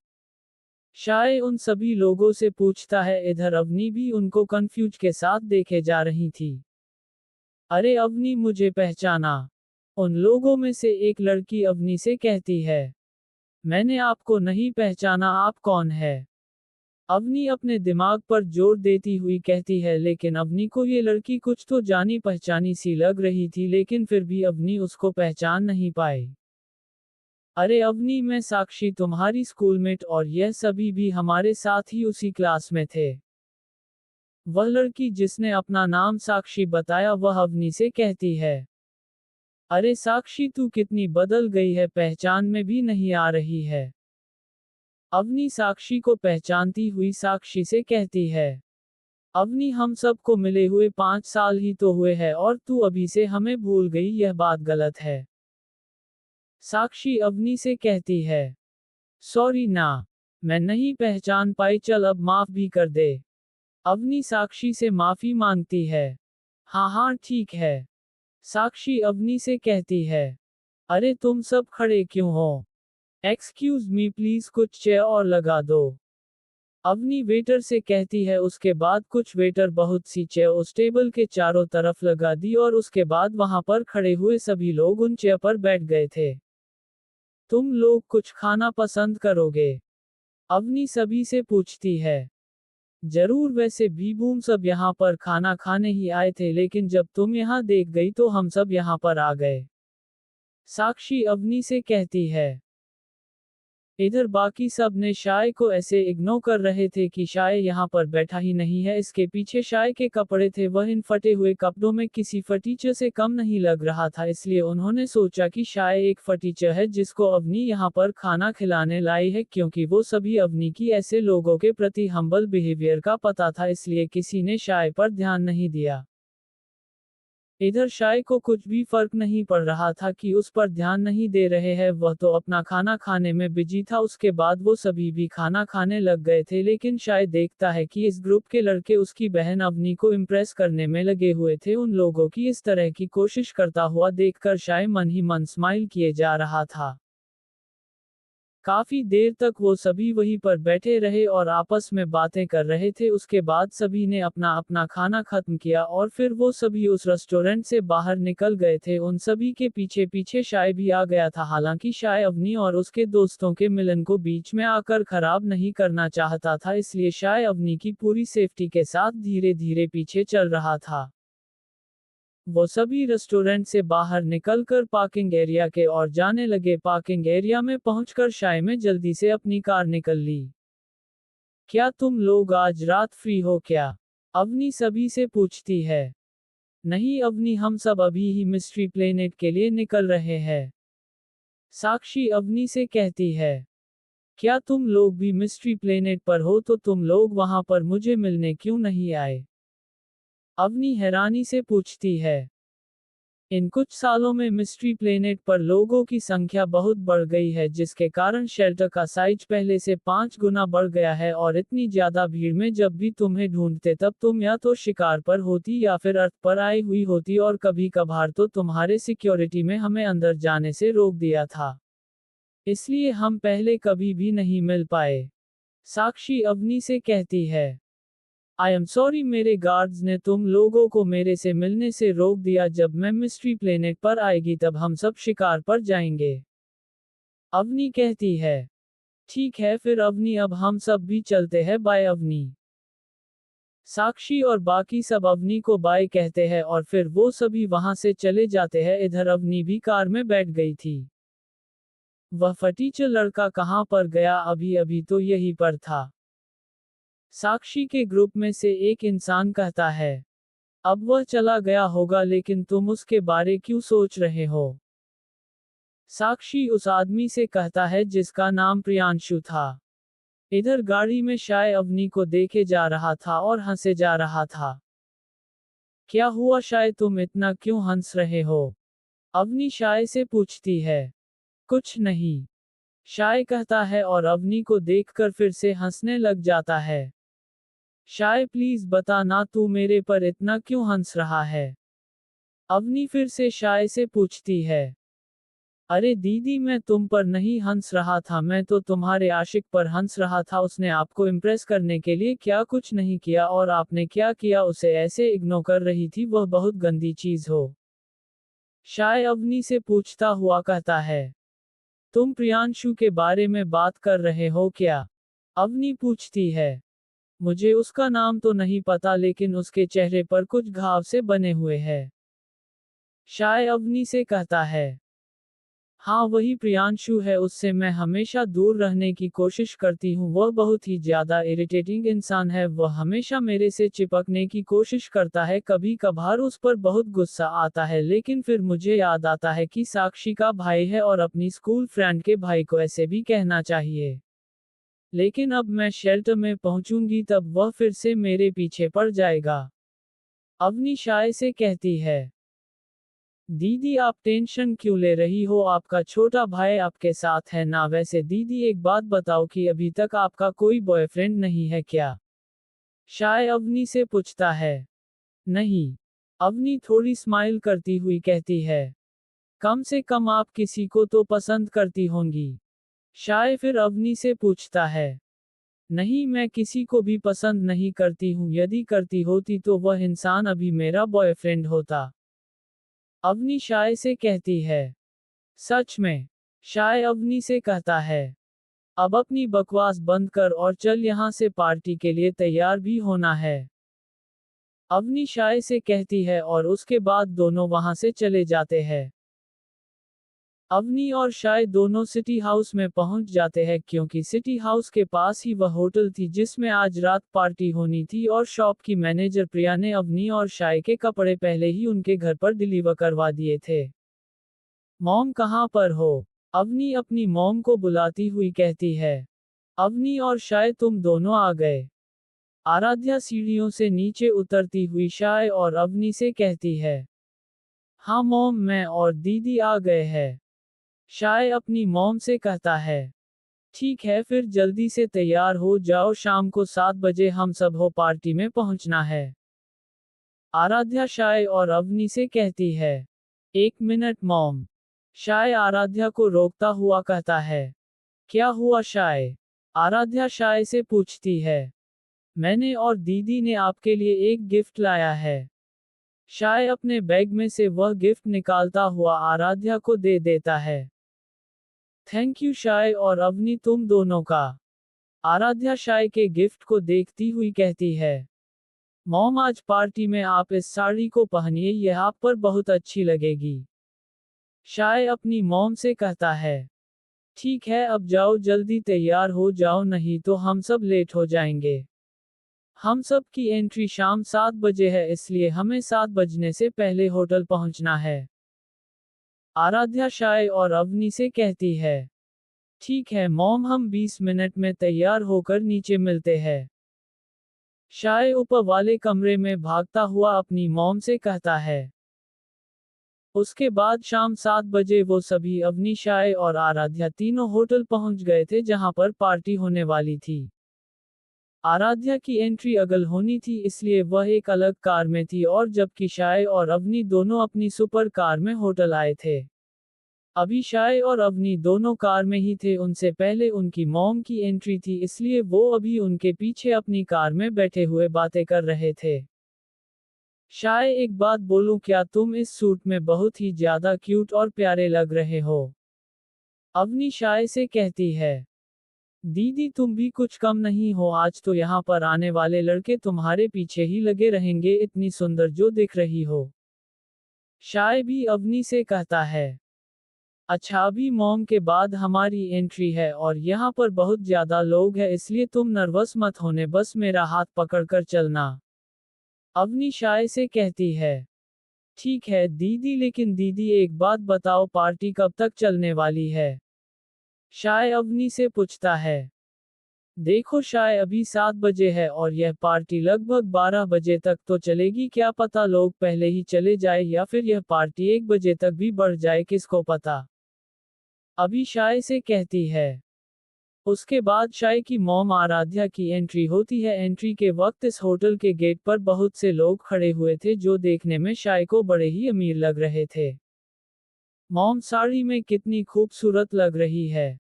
शाय उन सभी लोगों से पूछता है। इधर अवनी भी उनको कंफ्यूज के साथ देखे जा रही थी। अरे अवनी, मुझे पहचाना? उन लोगों में से एक लड़की अवनी से कहती है। मैंने आपको नहीं पहचाना, आप कौन है? अवनी अपने दिमाग पर जोर देती हुई कहती है। लेकिन अवनी को ये लड़की कुछ तो जानी पहचानी सी लग रही थी, लेकिन फिर भी अवनी उसको पहचान नहीं पाई। अरे अवनी, मैं साक्षी, तुम्हारी स्कूलमेट, और यह सभी भी हमारे साथ ही उसी क्लास में थे। वह लड़की जिसने अपना नाम साक्षी बताया वह अवनी से कहती है, अरे साक्षी तू कितनी बदल गई है, पहचान में भी नहीं आ रही है। अवनी साक्षी को पहचानती हुई साक्षी से कहती है, अवनी हम सबको मिले हुए 5 साल ही तो हुए हैं और तू अभी से हमें भूल गई, यह बात गलत है। साक्षी अवनी से कहती है, सॉरी ना, मैं नहीं पहचान पाई, चल अब माफ भी कर दे। अवनी साक्षी से माफी मांगती है। हाँ हाँ ठीक है। साक्षी अवनी से कहती है, अरे तुम सब खड़े क्यों हो? एक्सक्यूज मी प्लीज कुछ चेयर और लगा दो। अवनी वेटर से कहती है। उसके बाद कुछ वेटर बहुत सी चेयर उस टेबल के चारों तरफ लगा दी और उसके बाद वहां पर खड़े हुए सभी लोग उन चेयर पर बैठ गए थे। तुम लोग कुछ खाना पसंद करोगे? अवनी सभी से पूछती है। जरूर, वैसे भी बूम सब यहाँ पर खाना खाने ही आए थे, लेकिन जब तुम यहाँ देख गई तो हम सब यहाँ पर आ गए। साक्षी अवनी से कहती है। इधर बाकी सब ने शाय को ऐसे इग्नोर कर रहे थे कि शाय यहाँ पर बैठा ही नहीं है। इसके पीछे शाय के कपड़े थे, वह इन फटे हुए कपड़ों में किसी फटीचर से कम नहीं लग रहा था, इसलिए उन्होंने सोचा कि शाय एक फटीचर है जिसको अवनी यहाँ पर खाना खिलाने लाई है। क्योंकि वो सभी अवनी की ऐसे लोगों के प्रति हम्बल बिहेवियर का पता था, इसलिए किसी ने शाय पर ध्यान नहीं दिया। इधर शाय को कुछ भी फर्क नहीं पड़ रहा था कि उस पर ध्यान नहीं दे रहे हैं, वह तो अपना खाना खाने में बिजी था। उसके बाद वो सभी भी खाना खाने लग गए थे, लेकिन शाय देखता है कि इस ग्रुप के लड़के उसकी बहन अवनी को इम्प्रेस करने में लगे हुए थे। उन लोगों की इस तरह की कोशिश करता हुआ देखकर शाय मन ही मन स्माइल किए जा रहा था। काफी देर तक वो सभी वहीं पर बैठे रहे और आपस में बातें कर रहे थे। उसके बाद सभी ने अपना अपना खाना खत्म किया और फिर वो सभी उस रेस्टोरेंट से बाहर निकल गए थे। उन सभी के पीछे पीछे शाय भी आ गया था। हालांकि शाय अवनी और उसके दोस्तों के मिलन को बीच में आकर खराब नहीं करना चाहता था, इसलिए शाय अवनी की पूरी सेफ्टी के साथ धीरे धीरे पीछे चल रहा था। वो सभी रेस्टोरेंट से बाहर निकलकर पार्किंग एरिया के ओर जाने लगे। पार्किंग एरिया में पहुंचकर शाय में जल्दी से अपनी कार निकल ली। क्या तुम लोग आज रात फ्री हो क्या? अवनी सभी से पूछती है। नहीं अवनी, हम सब अभी ही मिस्ट्री प्लेनेट के लिए निकल रहे हैं। साक्षी अवनी से कहती है। क्या तुम लोग भी मिस्ट्री प्लेनेट पर हो? तो तुम लोग वहां पर मुझे मिलने क्यों नहीं आए? अवनी हैरानी से पूछती है। इन कुछ सालों में मिस्ट्री प्लेनेट पर लोगों की संख्या बहुत बढ़ गई है, जिसके कारण शेल्टर का साइज पहले से 5 गुना बढ़ गया है और इतनी ज्यादा भीड़ में जब भी तुम्हें ढूंढते तब तुम या तो शिकार पर होती या फिर अर्थ पर आई हुई होती, और कभी कभार तो तुम्हारे सिक्योरिटी में हमें अंदर जाने से रोक दिया था। इसलिए हम पहले कभी भी नहीं मिल पाए। साक्षी अवनी से कहती है। आई एम सॉरी, मेरे गार्ड्स ने तुम लोगों को मेरे से मिलने से रोक दिया। जब मैं मिस्ट्री प्लेनेट पर आएगी तब हम सब शिकार पर जाएंगे। अवनी कहती है। ठीक है फिर अवनी, अब हम सब भी चलते हैं, बाय अवनी। साक्षी और बाकी सब अवनी को बाय कहते हैं और फिर वो सभी वहां से चले जाते हैं। इधर अवनी भी कार में बैठ गई थी। वह फटीचर लड़का कहाँ पर गया? अभी अभी तो यहीं पर था। साक्षी के ग्रुप में से एक इंसान कहता है। अब वह चला गया होगा, लेकिन तुम उसके बारे क्यों सोच रहे हो? साक्षी उस आदमी से कहता है जिसका नाम प्रियांशु था। इधर गाड़ी में शाय अवनी को देखे जा रहा था और हंसे जा रहा था। क्या हुआ शाय, तुम इतना क्यों हंस रहे हो? अवनी शाय से पूछती है। कुछ नहीं, शाय कहता है और अवनी को देखकर फिर से हंसने लग जाता है। शाय प्लीज बता ना, तू मेरे पर इतना क्यों हंस रहा है? अवनी फिर से शाय से पूछती है। अरे दीदी, मैं तुम पर नहीं हंस रहा था, मैं तो तुम्हारे आशिक पर हंस रहा था। उसने आपको इम्प्रेस करने के लिए क्या कुछ नहीं किया, और आपने क्या किया, उसे ऐसे इग्नोर कर रही थी, वह बहुत गंदी चीज हो। शाय अवनी से पूछता हुआ कहता है। तुम प्रियांशु के बारे में बात कर रहे हो क्या? अवनी पूछती है। मुझे उसका नाम तो नहीं पता, लेकिन उसके चेहरे पर कुछ घाव से बने हुए हैं। शाय अवनी से कहता है। हाँ वही प्रियांशु है, उससे मैं हमेशा दूर रहने की कोशिश करती हूँ, वह बहुत ही ज्यादा इरिटेटिंग इंसान है, वह हमेशा मेरे से चिपकने की कोशिश करता है, कभी कभार उस पर बहुत गुस्सा आता है, लेकिन फिर मुझे याद आता है कि साक्षी का भाई है और अपनी स्कूल फ्रेंड के भाई को ऐसे भी कहना चाहिए। लेकिन अब मैं शेल्टर में पहुंचूंगी तब वह फिर से मेरे पीछे पड़ जाएगा। अवनी शाय से कहती है, दीदी आप टेंशन क्यों ले रही हो, आपका छोटा भाई आपके साथ है ना। वैसे दीदी एक बात बताओ कि अभी तक आपका कोई बॉयफ्रेंड नहीं है क्या? शाय अवनी से पूछता है। नहीं। अवनी थोड़ी स्माइल करती हुई कहती है। कम से कम आप किसी को तो पसंद करती होंगी। शाय फिर अवनी से पूछता है। नहीं मैं किसी को भी पसंद नहीं करती हूँ, यदि करती होती तो वह इंसान अभी मेरा बॉयफ्रेंड होता। अवनी शाय से कहती है। सच में? शाय अवनी से कहता है। अब अपनी बकवास बंद कर और चल यहाँ से, पार्टी के लिए तैयार भी होना है। अवनी शाय से कहती है और उसके बाद दोनों वहां से चले जाते हैं। अवनी और शाय दोनों सिटी हाउस में पहुंच जाते हैं क्योंकि सिटी हाउस के पास ही वह होटल थी जिसमें आज रात पार्टी होनी थी और शॉप की मैनेजर प्रिया ने अवनी और शाय के कपड़े पहले ही उनके घर पर डिलीवर करवा दिए थे। मॉम कहाँ पर हो? अवनी अपनी मॉम को बुलाती हुई कहती है। अवनी और शाय तुम दोनों आ गए। आराध्या सीढ़ियों से नीचे उतरती हुई शाय और अवनी से कहती है। हाँ मॉम मैं और दीदी आ गए हैं। शाय अपनी मॉम से कहता है। ठीक है फिर जल्दी से तैयार हो जाओ, शाम को 7 बजे हम सब हो पार्टी में पहुंचना है। आराध्या शाय और अवनी से कहती है। 1 मिनट मॉम। शाय आराध्या को रोकता हुआ कहता है। क्या हुआ शाय? आराध्या शाय से पूछती है। मैंने और दीदी ने आपके लिए एक गिफ्ट लाया है। शाय अपने बैग में से वह गिफ्ट निकालता हुआ आराध्या को दे देता है। थैंक यू शाय और अवनी तुम दोनों का। आराध्या शाय के गिफ्ट को देखती हुई कहती है। मॉम आज पार्टी में आप इस साड़ी को पहनिए, यह आप पर बहुत अच्छी लगेगी। शाय अपनी मॉम से कहता है। ठीक है अब जाओ जल्दी तैयार हो जाओ नहीं तो हम सब लेट हो जाएंगे। हम सब की एंट्री शाम 7 बजे है इसलिए हमें 7 बजने से पहले होटल पहुंचना है। आराध्या शाय और अवनी से कहती है। ठीक है मॉम हम 20 मिनट में तैयार होकर नीचे मिलते हैं। शाय ऊपर वाले कमरे में भागता हुआ अपनी मॉम से कहता है। उसके बाद शाम 7 बजे वो सभी अवनी शाय और आराध्या तीनों होटल पहुंच गए थे जहां पर पार्टी होने वाली थी। आराध्या की एंट्री अगल होनी थी इसलिए वह एक अलग कार में थी और जबकि शाय और अवनी दोनों अपनी सुपर कार में होटल आए थे। अभी शाय और अवनी दोनों कार में ही थे, उनसे पहले उनकी मॉम की एंट्री थी इसलिए वो अभी उनके पीछे अपनी कार में बैठे हुए बातें कर रहे थे। शाय एक बात बोलूं क्या, तुम इस सूट में बहुत ही ज्यादा क्यूट और प्यारे लग रहे हो। अवनी शाय से कहती है। दीदी तुम भी कुछ कम नहीं हो, आज तो यहाँ पर आने वाले लड़के तुम्हारे पीछे ही लगे रहेंगे, इतनी सुंदर जो दिख रही हो। शाय भी अवनी से कहता है। अच्छा अभी मॉम के बाद हमारी एंट्री है और यहाँ पर बहुत ज्यादा लोग हैं इसलिए तुम नर्वस मत होने, बस मेरा हाथ पकड़कर चलना। अवनी शाय से कहती है। ठीक है दीदी, लेकिन दीदी एक बात बताओ पार्टी कब तक चलने वाली है? शाय अवनी से पूछता है। देखो शाय अभी 7 बजे है और यह पार्टी लगभग 12 बजे तक तो चलेगी, क्या पता लोग पहले ही चले जाए या फिर यह पार्टी 1 बजे तक भी बढ़ जाए, किसको पता। अभी शाय से कहती है। उसके बाद शाय की मॉम आराध्या की एंट्री होती है। एंट्री के वक्त इस होटल के गेट पर बहुत से लोग खड़े हुए थे जो देखने में शाय को बड़े ही अमीर लग रहे थे। मॉम साड़ी में कितनी खूबसूरत लग रही है।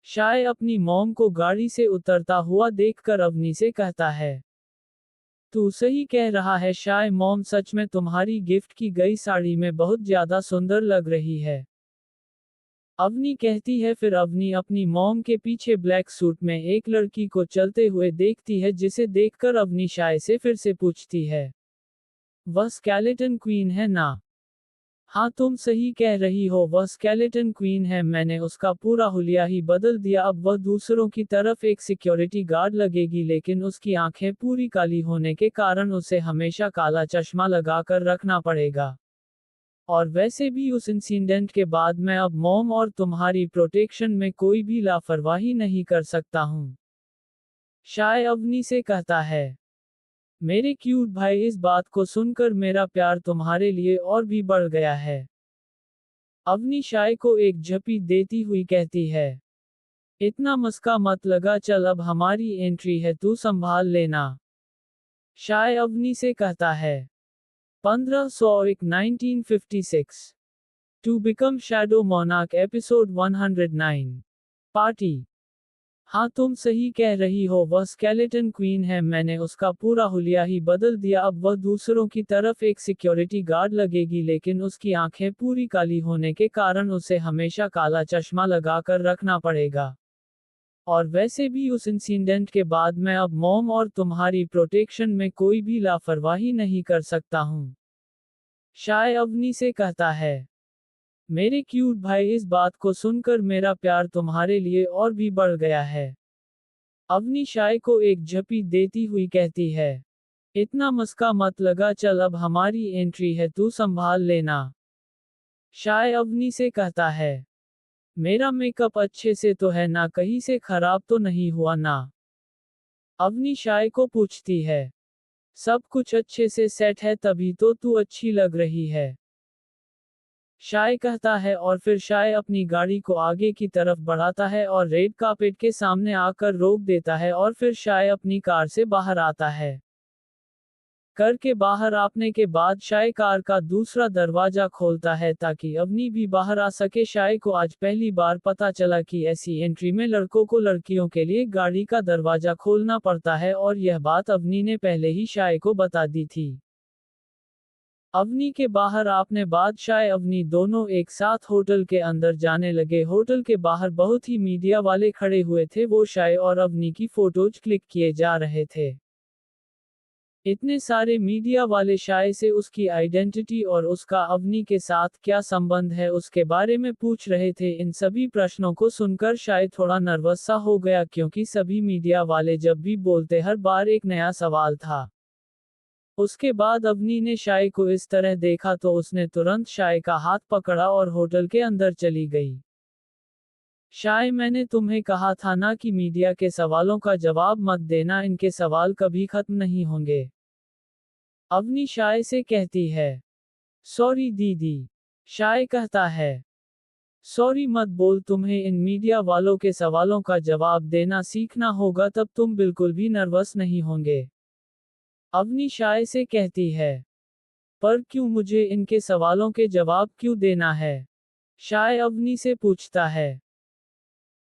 शाय अपनी मॉम को गाड़ी से उतरता हुआ देखकर अवनी से कहता है। तू सही कह रहा है शाय, मॉम सच में तुम्हारी गिफ्ट की गई साड़ी में बहुत ज्यादा सुंदर लग रही है। अवनी कहती है। फिर अवनी अपनी मॉम के पीछे ब्लैक सूट में एक लड़की को चलते हुए देखती है जिसे देखकर अवनी शाय से फिर से पूछती है। वह स्केलेटन क्वीन है ना? हाँ तुम सही कह रही हो, वह स्केलेटन क्वीन है, मैंने उसका पूरा हुलिया ही बदल दिया। अब वह दूसरों की तरफ एक सिक्योरिटी गार्ड लगेगी, लेकिन उसकी आंखें पूरी काली होने के कारण उसे हमेशा काला चश्मा लगाकर रखना पड़ेगा। और वैसे भी उस इंसिडेंट के बाद मैं अब मॉम और तुम्हारी प्रोटेक्शन में कोई भी लापरवाही नहीं कर सकता हूँ। शाय अवनी से कहता है। मेरे क्यूट भाई, इस बात को सुनकर मेरा प्यार तुम्हारे लिए और भी बढ़ गया है। अवनी शाय को एक झपी देती हुई कहती है। इतना मस्का मत लगा, चल अब हमारी एंट्री है, तू संभाल लेना। शाय अवनी से कहता है। 1501 1956 to become shadow monarch episode 109 party. हाँ तुम सही कह रही हो, वह स्केलेटन क्वीन है, मैंने उसका पूरा हुलिया ही बदल दिया। अब वह दूसरों की तरफ एक सिक्योरिटी गार्ड लगेगी, लेकिन उसकी आंखें पूरी काली होने के कारण उसे हमेशा काला चश्मा लगाकर रखना पड़ेगा। और वैसे भी उस इंसिडेंट के बाद मैं अब मॉम और तुम्हारी प्रोटेक्शन में कोई भी लापरवाही नहीं कर सकता हूँ। शाय अवनी से कहता है। मेरे क्यूट भाई, इस बात को सुनकर मेरा प्यार तुम्हारे लिए और भी बढ़ गया है। अवनी शाय को एक झपी देती हुई कहती है। इतना मस्का मत लगा, चल अब हमारी एंट्री है, तू संभाल लेना। शाय अवनी से कहता है। मेरा मेकअप अच्छे से तो है ना, कहीं से खराब तो नहीं हुआ ना? अवनी शाय को पूछती है। सब कुछ अच्छे से सेट है, तभी तो तू अच्छी लग रही है। शाय कहता है, और फिर शाय अपनी गाड़ी को आगे की तरफ बढ़ाता है और रेड कार्पेट के सामने आकर रोक देता है, और फिर शाय अपनी कार से बाहर आता है। कर के बाहर आने के बाद शाय कार का दूसरा दरवाजा खोलता है ताकि अवनी भी बाहर आ सके। शाय को आज पहली बार पता चला कि ऐसी एंट्री में लड़कों को लड़कियों के लिए गाड़ी का दरवाजा खोलना पड़ता है, और यह बात अवनी ने पहले ही शाय को बता दी थी। अवनी के बाहर आपने बाद शाय अवनी दोनों एक साथ होटल के अंदर जाने लगे। होटल के बाहर बहुत ही मीडिया वाले खड़े हुए थे, वो शाय और अवनी की फोटोज क्लिक किए जा रहे थे। इतने सारे मीडिया वाले शाय से उसकी आइडेंटिटी और उसका अवनी के साथ क्या संबंध है उसके बारे में पूछ रहे थे। इन सभी प्रश्नों को सुनकर शाय थोड़ा नर्वस सा हो गया, क्योंकि सभी मीडिया वाले जब भी बोलते हर बार एक नया सवाल था। उसके बाद अवनी ने शाय को इस तरह देखा तो उसने तुरंत शाय का हाथ पकड़ा और होटल के अंदर चली गई। शाय, मैंने तुम्हें कहा था ना कि मीडिया के सवालों का जवाब मत देना, इनके सवाल कभी खत्म नहीं होंगे। अवनी शाय से कहती है। सॉरी दीदी। शाय कहता है। सॉरी मत बोल, तुम्हें इन मीडिया वालों के सवालों का जवाब देना सीखना होगा, तब तुम बिल्कुल भी नर्वस नहीं होंगे। अवनी शाय से कहती है। पर क्यों, मुझे इनके सवालों के जवाब क्यों देना है? शाय अवनी से पूछता है।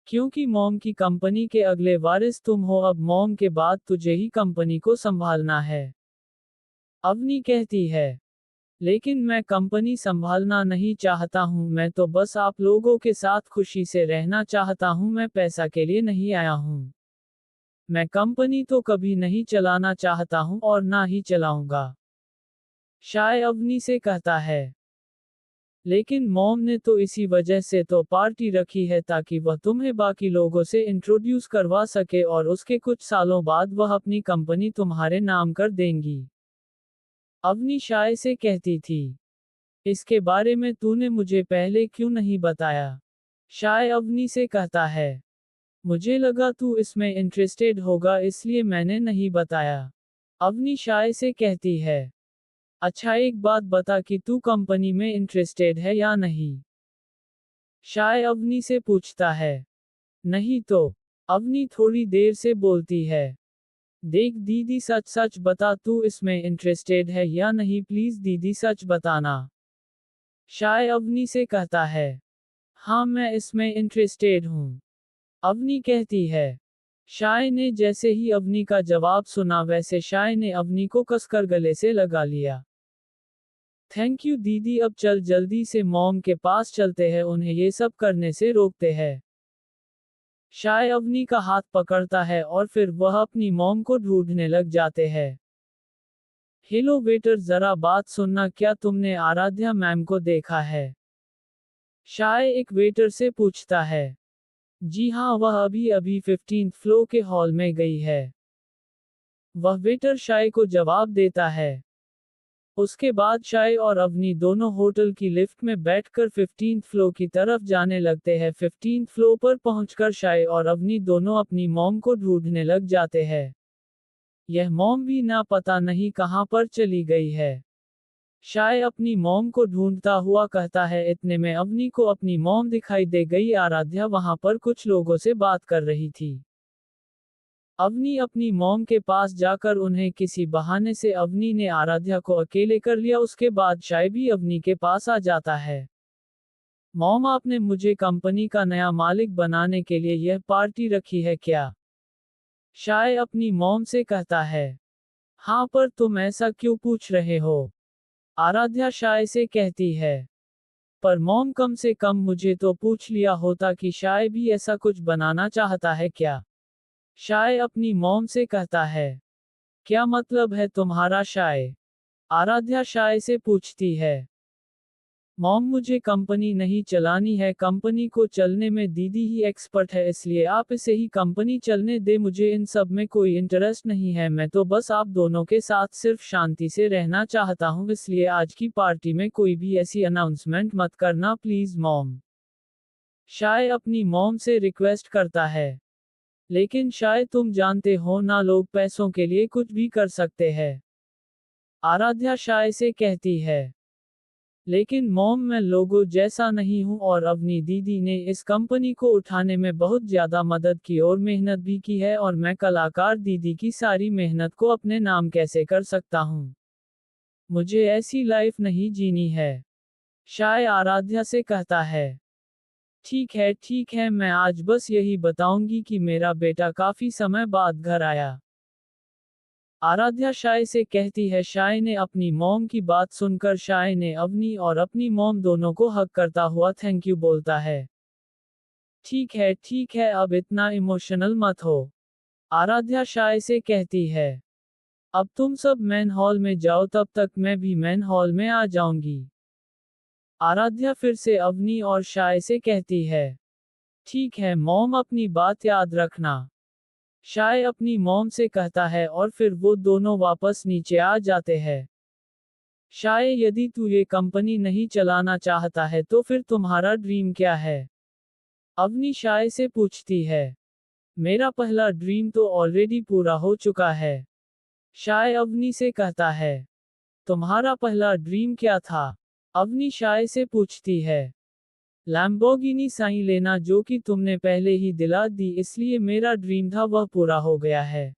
क्योंकि मॉम की कंपनी के अगले वारिस तुम हो, अब मॉम के बाद तुझे ही कंपनी को संभालना है। अवनी कहती है। लेकिन मैं कंपनी संभालना नहीं चाहता हूँ, मैं तो बस आप लोगों के साथ खुशी से रहना चाहता हूँ, मैं पैसा के लिए नहीं आया हूँ। मैं कंपनी तो कभी नहीं चलाना चाहता हूँ और ना ही चलाऊंगा। शाय अवनी से कहता है। लेकिन मॉम ने तो इसी वजह से तो पार्टी रखी है ताकि वह तुम्हें बाकी लोगों से इंट्रोड्यूस करवा सके, और उसके कुछ सालों बाद वह अपनी कंपनी तुम्हारे नाम कर देंगी। अवनी शाय से कहती थी। इसके बारे में तूने मुझे पहले क्यों नहीं बताया? शाय अवनी से कहता है। मुझे लगा तू इसमें इंटरेस्टेड होगा, इसलिए मैंने नहीं बताया। अवनी शाय से कहती है। अच्छा एक बात बता कि तू कंपनी में इंटरेस्टेड है या नहीं? शाय अवनी से पूछता है। नहीं तो। अवनी थोड़ी देर से बोलती है। देख दीदी, सच सच बता, तू इसमें इंटरेस्टेड है या नहीं, प्लीज दीदी सच बताना। शाय अवनी से कहता है। हाँ मैं इसमें इंटरेस्टेड हूँ। अवनी कहती है। शाय ने जैसे ही अवनी का जवाब सुना, वैसे शाय ने अवनी को कसकर गले से लगा लिया। थैंक यू दीदी, अब चल जल्दी से मॉम के पास चलते हैं, उन्हें ये सब करने से रोकते हैं। शाय अवनी का हाथ पकड़ता है और फिर वह अपनी मॉम को ढूंढने लग जाते हैं। हेलो वेटर, जरा बात सुनना, क्या तुमने आराध्या मैम को देखा है? शाय एक वेटर से पूछता है। जी हाँ, वह अभी अभी 15th फ्लोर के हॉल में गई है। वह वेटर शाय को जवाब देता है। उसके बाद शाय और अवनी दोनों होटल की लिफ्ट में बैठकर 15th फ्लोर की तरफ जाने लगते हैं। 15th फ्लोर पर पहुंचकर शाय और अवनी दोनों अपनी मॉम को ढूंढने लग जाते हैं। यह मॉम भी ना पता नहीं कहां पर चली गई है। शाय अपनी मॉम को ढूंढता हुआ कहता है। इतने में अवनी को अपनी मॉम दिखाई दे गई। आराध्या वहां पर कुछ लोगों से बात कर रही थी। अवनी अपनी मॉम के पास जाकर उन्हें किसी बहाने से अवनी ने आराध्या को अकेले कर लिया। उसके बाद शाय भी अवनी के पास आ जाता है। मॉम, आपने मुझे कंपनी का नया मालिक बनाने के लिए यह पार्टी रखी है क्या? शाय अपनी मॉम से कहता है। हाँ, पर तुम ऐसा क्यों पूछ रहे हो? आराध्या शाय से कहती है। पर मॉम, कम से कम मुझे तो पूछ लिया होता कि शाय भी ऐसा कुछ बनाना चाहता है क्या? शाय अपनी मॉम से कहता है। क्या मतलब है तुम्हारा शाय? आराध्या शाय से पूछती है। मॉम, मुझे कंपनी नहीं चलानी है, कंपनी को चलने में दीदी ही एक्सपर्ट है, इसलिए आप इसे ही कंपनी चलने दे। मुझे इन सब में कोई इंटरेस्ट नहीं है, मैं तो बस आप दोनों के साथ सिर्फ शांति से रहना चाहता हूँ, इसलिए आज की पार्टी में कोई भी ऐसी अनाउंसमेंट मत करना प्लीज मॉम। शाय अपनी मॉम से रिक्वेस्ट करता है। लेकिन शाय, तुम जानते हो ना, लोग पैसों के लिए कुछ भी कर सकते हैं। आराध्या शाय से कहती है। लेकिन मॉम, मैं लोगों जैसा नहीं हूं और अवनी दीदी ने इस कंपनी को उठाने में बहुत ज्यादा मदद की और मेहनत भी की है, और मैं कलाकार दीदी की सारी मेहनत को अपने नाम कैसे कर सकता हूं? मुझे ऐसी लाइफ नहीं जीनी है। शाय आराध्या से कहता है। ठीक है, मैं आज बस यही बताऊंगी कि मेरा बेटा काफी समय बाद घर आया। आराध्या शाय से कहती है। शाय ने अपनी मॉम की बात सुनकर शाय ने अवनी और अपनी मॉम दोनों को हग करता हुआ थैंक यू बोलता है। ठीक है, अब इतना इमोशनल मत हो। आराध्या शाय से कहती है। अब तुम सब मैन हॉल में जाओ, तब तक मैं भी मैन हॉल में आ जाऊंगी। आराध्या फिर से अवनी और शाय से कहती है। ठीक है मॉम, अपनी बात याद रखना। शाय अपनी मॉम से कहता है और फिर वो दोनों वापस नीचे आ जाते हैं। शाय, यदि तू ये कंपनी नहीं चलाना चाहता है तो फिर तुम्हारा ड्रीम क्या है? अवनी शाय से पूछती है। मेरा पहला ड्रीम तो ऑलरेडी पूरा हो चुका है। शाय अवनी से कहता है। तुम्हारा पहला ड्रीम क्या था? अवनी शाय से पूछती है। लैम्बोर्गिनी साइन लेना, जो कि तुमने पहले ही दिला दी, इसलिए मेरा ड्रीम था वह पूरा हो गया है।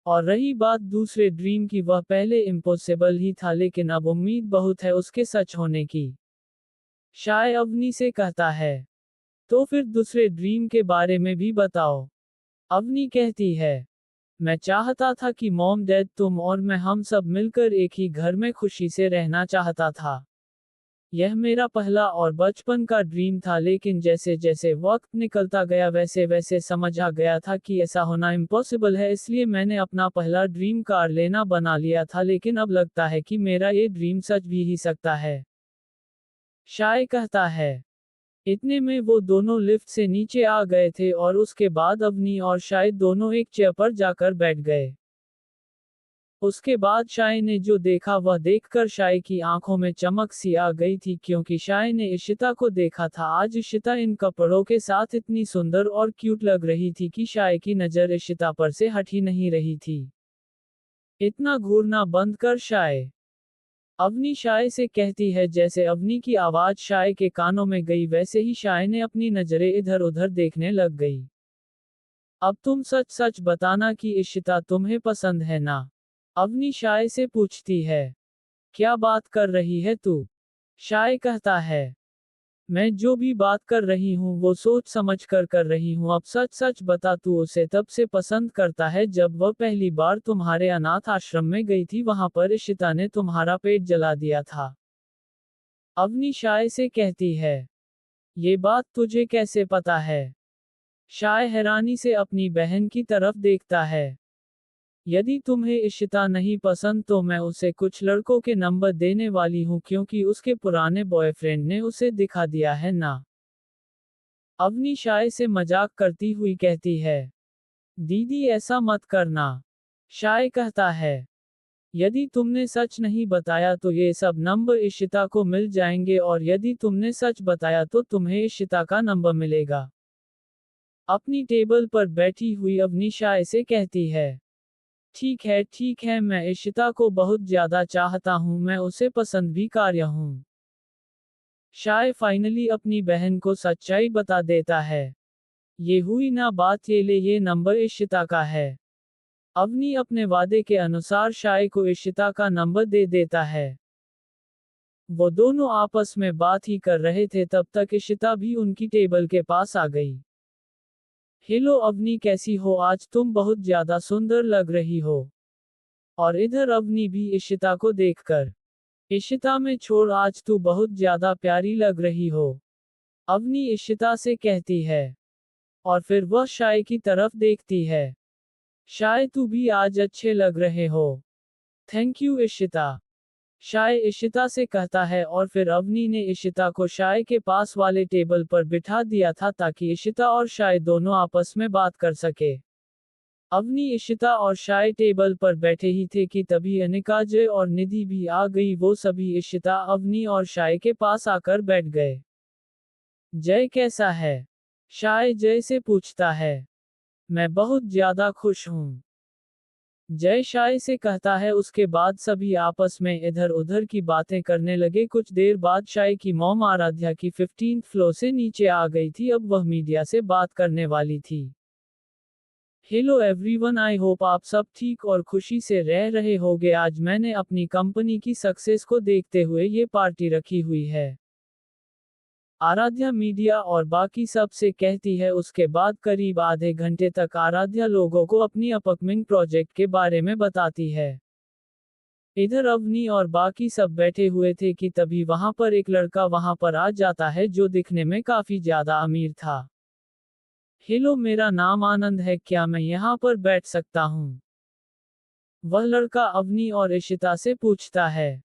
और रही बात दूसरे ड्रीम की, वह पहले इम्पॉसिबल ही था, लेकिन अब उम्मीद बहुत है उसके सच होने की। शाय अवनी से कहता है। तो फिर दूसरे ड्रीम के बारे में भी बताओ। अवनी कहती है। मैं चाहता था कि मॉम, डैड, तुम और मैं, हम सब मिलकर एक ही घर में खुशी से रहना चाहता था। यह मेरा पहला और बचपन का ड्रीम था, लेकिन जैसे जैसे वक्त निकलता गया वैसे वैसे समझ आ गया था कि ऐसा होना इम्पॉसिबल है, इसलिए मैंने अपना पहला ड्रीम कार लेना बना लिया था, लेकिन अब लगता है कि मेरा ये ड्रीम सच भी ही सकता है। शाय कहता है। इतने में वो दोनों लिफ्ट से नीचे आ गए थे और उसके बाद अवनी और शाय दोनों एक चेयर पर जाकर बैठ गए। उसके बाद शाय ने जो देखा वह देखकर शाय की आंखों में चमक सी आ गई थी, क्योंकि शाय ने इशिता को देखा था। आज इशिता इन कपड़ों के साथ इतनी सुंदर और क्यूट लग रही थी कि शाय की नजर इशिता पर से हट ही नहीं रही थी। इतना घूरना बंद कर शाय। अवनी शाय से कहती है। जैसे अवनी की आवाज शाय के कानों में गई, वैसे ही शाय ने अपनी नजरें इधर उधर देखने लग गई। अब तुम सच सच बताना कि इशिता तुम्हें पसंद है ना? अवनी शाय से पूछती है। क्या बात कर रही है तू? शाय कहता है। मैं जो भी बात कर रही हूँ वो सोच समझ कर रही हूँ। अब सच सच बता, तू उसे तब से पसंद करता है जब वह पहली बार तुम्हारे अनाथ आश्रम में गई थी, वहां पर इशिता ने तुम्हारा पेट जला दिया था। अवनी शाय से कहती है। ये बात तुझे कैसे पता है? शाय हैरानी से अपनी बहन की तरफ देखता है। यदि तुम्हें इशिता नहीं पसंद तो मैं उसे कुछ लड़कों के नंबर देने वाली हूँ क्योंकि उसके पुराने बॉयफ्रेंड ने उसे दिखा दिया है ना। अवनी शाय से मजाक करती हुई कहती है। दीदी ऐसा मत करना। शाय कहता है। यदि तुमने सच नहीं बताया तो ये सब नंबर इशिता को मिल जाएंगे और यदि तुमने सच बताया तो तुम्हें इशिता का नंबर मिलेगा। अपनी टेबल पर बैठी हुई अवनी शाय से कहती है। ठीक है मैं इशिता को बहुत ज्यादा चाहता हूँ, मैं उसे पसंद भी कार्य हूँ। शाय फाइनली अपनी बहन को सच्चाई बता देता है। ये हुई ना बात, ये नंबर इशिता का है। अवनी अपने वादे के अनुसार शाय को इशिता का नंबर दे देता है। वो दोनों आपस में बात ही कर रहे थे तब तक इशिता भी उनकी टेबल के पास आ गई। हेलो अवनी, कैसी हो आज? तुम बहुत ज्यादा सुंदर लग रही हो। और इधर अवनी भी इशिता को देखकर। इशिता में छोड़, आज तू बहुत ज्यादा प्यारी लग रही हो। अवनी इशिता से कहती है। और फिर वह शाय की तरफ देखती है। शाय तू भी आज अच्छे लग रहे हो। Thank you Ishita. शाय इशिता से कहता है और फिर अवनी ने इशिता को शाय के पास वाले टेबल पर बिठा दिया था ताकि इशिता और शाय दोनों आपस में बात कर सके। अवनी इशिता और शाय टेबल पर बैठे ही थे कि तभी अनिका, जय और निधि भी आ गई। वो सभी इशिता, अवनी और शाय के पास आकर बैठ गए। जय कैसा है? शाय जय से पूछता है। मैं बहुत ज्यादा खुश हूँ। जय शाय से कहता है। उसके बाद सभी आपस में इधर उधर की बातें करने लगे। कुछ देर बाद शाय की मॉम आराध्या की 15th फ्लोर से नीचे आ गई थी। अब वह मीडिया से बात करने वाली थी। हेलो एवरीवन, आई होप आप सब ठीक और खुशी से रह रहे होंगे। आज मैंने अपनी कंपनी की सक्सेस को देखते हुए ये पार्टी रखी हुई है। आराध्या मीडिया और बाकी सब से कहती है। उसके बाद करीब आधे घंटे तक आराध्या लोगों को अपनी अपकमिंग प्रोजेक्ट के बारे में बताती है। इधर अवनी और बाकी सब बैठे हुए थे कि तभी वहां पर एक लड़का वहां पर आ जाता है जो दिखने में काफी ज्यादा अमीर था। हेलो, मेरा नाम आनंद है, क्या मैं यहाँ पर बैठ सकता हूँ? वह लड़का अवनी और इशिता से पूछता है।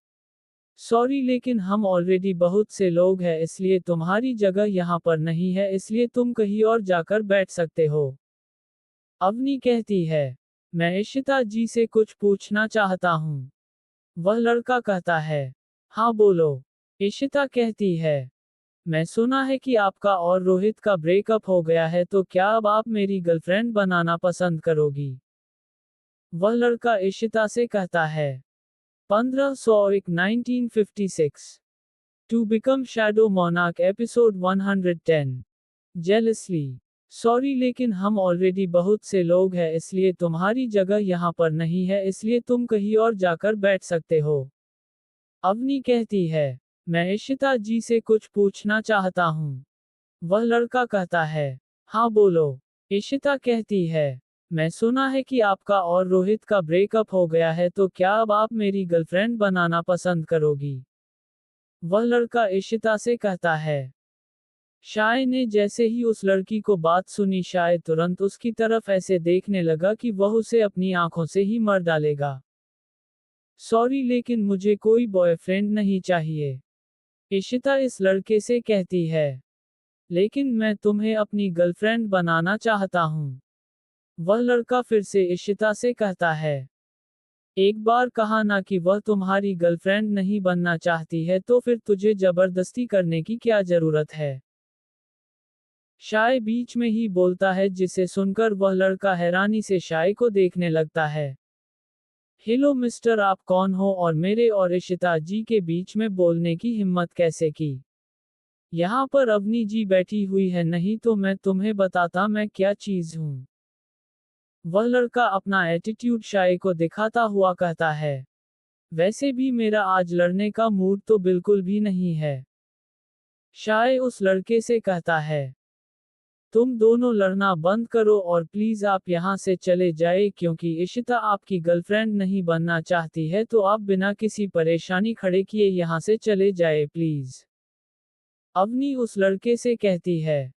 सॉरी लेकिन हम ऑलरेडी बहुत से लोग हैं इसलिए तुम्हारी जगह यहाँ पर नहीं है, इसलिए तुम कहीं और जाकर बैठ सकते हो। अवनी कहती है। मैं इशिता जी से कुछ पूछना चाहता हूँ। वह लड़का कहता है। हाँ बोलो। इशिता कहती है। मैं सुना है कि आपका और रोहित का ब्रेकअप हो गया है, तो क्या अब आप मेरी गर्लफ्रेंड बनाना पसंद करोगी? वह लड़का इशिता से कहता है। 1501 1956 to become shadow monarch episode 110 jealously. Sorry लेकिन हम ऑलरेडी बहुत से लोग हैं इसलिए तुम्हारी जगह यहाँ पर नहीं है, इसलिए तुम कहीं और जाकर बैठ सकते हो। अवनी कहती है। मैं इशिता जी से कुछ पूछना चाहता हूँ। वह लड़का कहता है। हाँ बोलो। इशिता कहती है। मैं सुना है कि आपका और रोहित का ब्रेकअप हो गया है, तो क्या अब आप मेरी गर्लफ्रेंड बनाना पसंद करोगी? वह लड़का इशिता से कहता है। शाय ने जैसे ही उस लड़की को बात सुनी, शाय तुरंत उसकी तरफ ऐसे देखने लगा कि वह उसे अपनी आंखों से ही मर डालेगा। सॉरी लेकिन मुझे कोई बॉयफ्रेंड नहीं चाहिए। इशिता इस लड़के से कहती है। लेकिन मैं तुम्हें अपनी गर्लफ्रेंड बनाना चाहता हूँ। वह लड़का फिर से इशिता से कहता है। एक बार कहा ना कि वह तुम्हारी गर्लफ्रेंड नहीं बनना चाहती है, तो फिर तुझे जबरदस्ती करने की क्या जरूरत है? शाय बीच में ही बोलता है, जिसे सुनकर वह लड़का हैरानी से शाय को देखने लगता है। हेलो मिस्टर, आप कौन हो और मेरे और इशिता जी के बीच में बोलने की हिम्मत कैसे की? यहाँ पर अवनी जी बैठी हुई है, नहीं तो मैं तुम्हें बताता मैं क्या चीज हूँ। वह लड़का अपना एटीट्यूड शाय को दिखाता हुआ कहता है। वैसे भी मेरा आज लड़ने का मूड तो बिल्कुल भी नहीं है। शाय उस लड़के से कहता है। तुम दोनों लड़ना बंद करो और प्लीज आप यहाँ से चले जाए, क्योंकि इशिता आपकी गर्लफ्रेंड नहीं बनना चाहती है, तो आप बिना किसी परेशानी खड़े किए यहाँ से चले जाए प्लीज। अवनी उस लड़के से कहती है।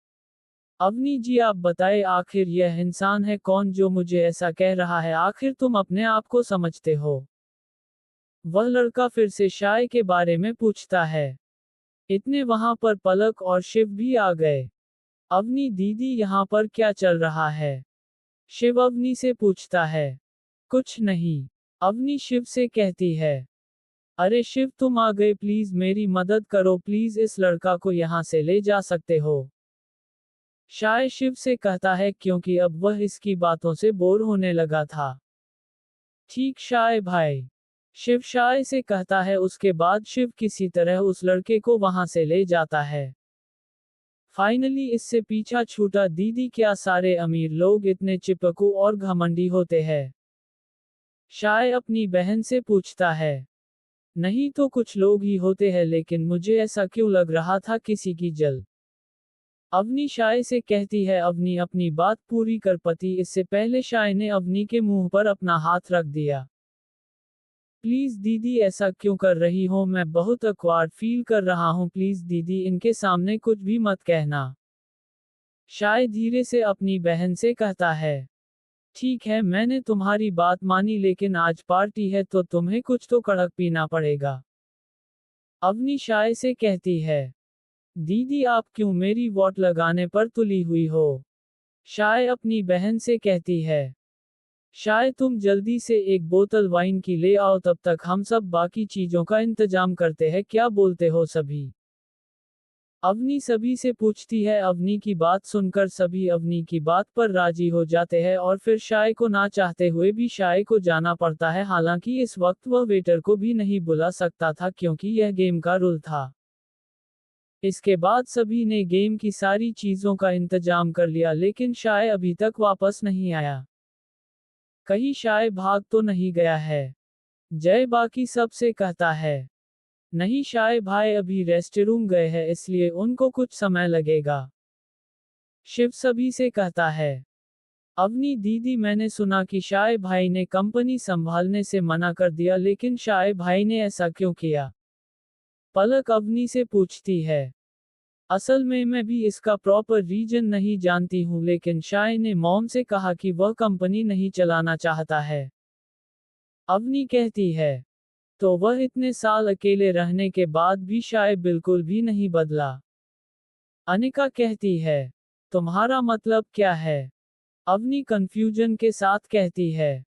अवनी जी आप बताए आखिर यह इंसान है कौन जो मुझे ऐसा कह रहा है, आखिर तुम अपने आप को समझते हो? वह लड़का फिर से शाय के बारे में पूछता है। इतने वहां पर पलक और शिव भी आ गए। अवनी दीदी यहाँ पर क्या चल रहा है? शिव अवनी से पूछता है। कुछ नहीं। अवनी शिव से कहती है। अरे शिव तुम आ गए, प्लीज मेरी मदद करो, प्लीज इस लड़का को यहाँ से ले जा सकते हो? शाय शिव से कहता है क्योंकि अब वह इसकी बातों से बोर होने लगा था। ठीक शाय भाई। शिव शाय से कहता है, उसके बाद शिव किसी तरह उस लड़के को वहां से ले जाता है। फाइनली इससे पीछा छूटा। दीदी क्या सारे अमीर लोग इतने चिपकू और घमंडी होते हैं? शाय अपनी बहन से पूछता है। नहीं तो कुछ लोग ही होते हैं, लेकिन मुझे ऐसा क्यों लग रहा था किसी की जल। अवनी शाय से कहती है। अवनी अपनी बात पूरी कर पाती इससे पहले शाय ने अवनी के मुंह पर अपना हाथ रख दिया। प्लीज दीदी ऐसा क्यों कर रही हो, मैं बहुत अक्वार्ड फील कर रहा हूँ, प्लीज दीदी इनके सामने कुछ भी मत कहना। शाय धीरे से अपनी बहन से कहता है। ठीक है मैंने तुम्हारी बात मानी, लेकिन आज पार्टी है तो तुम्हें कुछ तो कड़क पीना पड़ेगा। अवनी शाय से कहती है। दीदी आप क्यों मेरी वोट लगाने पर तुली हुई हो? शाय अपनी बहन से कहती है। शाय तुम जल्दी से एक बोतल वाइन की ले आओ, तब तक हम सब बाकी चीजों का इंतजाम करते हैं, क्या बोलते हो सभी? अवनी सभी से पूछती है। अवनी की बात सुनकर सभी अवनी की बात पर राजी हो जाते हैं और फिर शाय को ना चाहते हुए भी शाय को जाना पड़ता है। हालांकि इस वक्त वह वेटर को भी नहीं बुला सकता था क्योंकि यह गेम का रूल था। इसके बाद सभी ने गेम की सारी चीजों का इंतजाम कर लिया, लेकिन शाय अभी तक वापस नहीं आया। कहीं शाय भाग तो नहीं गया है? जय बाकी सब से कहता है। नहीं शाय भाई अभी रेस्टरूम गए हैं, इसलिए उनको कुछ समय लगेगा। शिव सभी से कहता है। अवनी दीदी मैंने सुना कि शाय भाई ने कंपनी संभालने से मना कर दिया, लेकिन शाय भाई ने ऐसा क्यों किया? पलक अवनी से पूछती है। असल में मैं भी इसका प्रॉपर रीजन नहीं जानती हूँ, लेकिन शाय ने मॉम से कहा कि वह कंपनी नहीं चलाना चाहता है। अवनी कहती है। तो वह इतने साल अकेले रहने के बाद भी शाय बिल्कुल भी नहीं बदला। अनिका कहती है। तुम्हारा मतलब क्या है? अवनी कंफ्यूजन के साथ कहती है।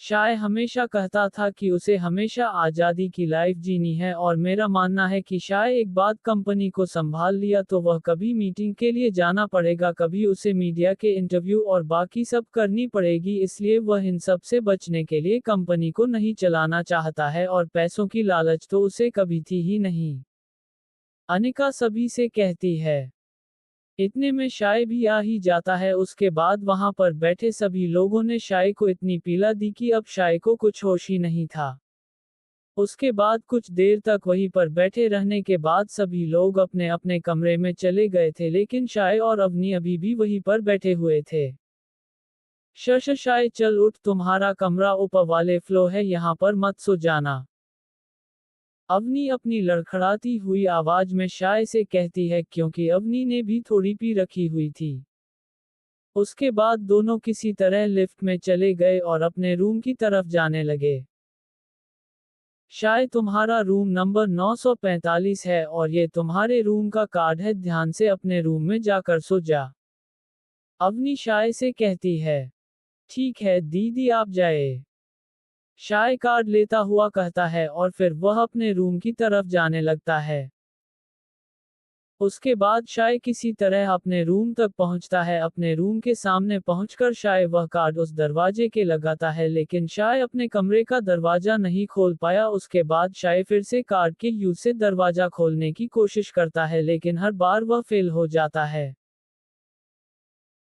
शाय हमेशा कहता था कि उसे हमेशा आज़ादी की लाइफ जीनी है, और मेरा मानना है कि शाय एक बार कंपनी को संभाल लिया तो वह कभी मीटिंग के लिए जाना पड़ेगा, कभी उसे मीडिया के इंटरव्यू और बाकी सब करनी पड़ेगी, इसलिए वह इन सब से बचने के लिए कंपनी को नहीं चलाना चाहता है, और पैसों की लालच तो उसे कभी थी ही नहीं। अनिका सभी से कहती है। इतने में शाय भी आ ही जाता है। उसके बाद वहां पर बैठे सभी लोगों ने शाय को इतनी पीला दी कि अब शाय को कुछ होश ही नहीं था। उसके बाद कुछ देर तक वहीं पर बैठे रहने के बाद सभी लोग अपने अपने कमरे में चले गए थे, लेकिन शाय और अवनी अभी भी वहीं पर बैठे हुए थे। शश शाय चल उठ, तुम्हारा कमरा ऊपर वाले फ्लो है, यहाँ पर मत सो जाना। अवनी अपनी लड़खड़ाती हुई आवाज में शाय से कहती है, क्योंकि अवनी ने भी थोड़ी पी रखी हुई थी। उसके बाद दोनों किसी तरह लिफ्ट में चले गए और अपने रूम की तरफ जाने लगे। शाय तुम्हारा रूम नंबर 945 है और ये तुम्हारे रूम का कार्ड है, ध्यान से अपने रूम में जाकर सो जा। अवनी शाय से कहती है। ठीक है दीदी आप जाए। शाय कार्ड लेता हुआ कहता है और फिर वह अपने रूम की तरफ जाने लगता है। उसके बाद शाय किसी तरह अपने रूम तक पहुंचता है। अपने रूम के सामने पहुंचकर शाय वह कार्ड उस दरवाजे के लगाता है, लेकिन शाय अपने कमरे का दरवाजा नहीं खोल पाया। उसके बाद शाय फिर से कार्ड के यूज से दरवाजा खोलने की कोशिश करता है, लेकिन हर बार वह फेल हो जाता है।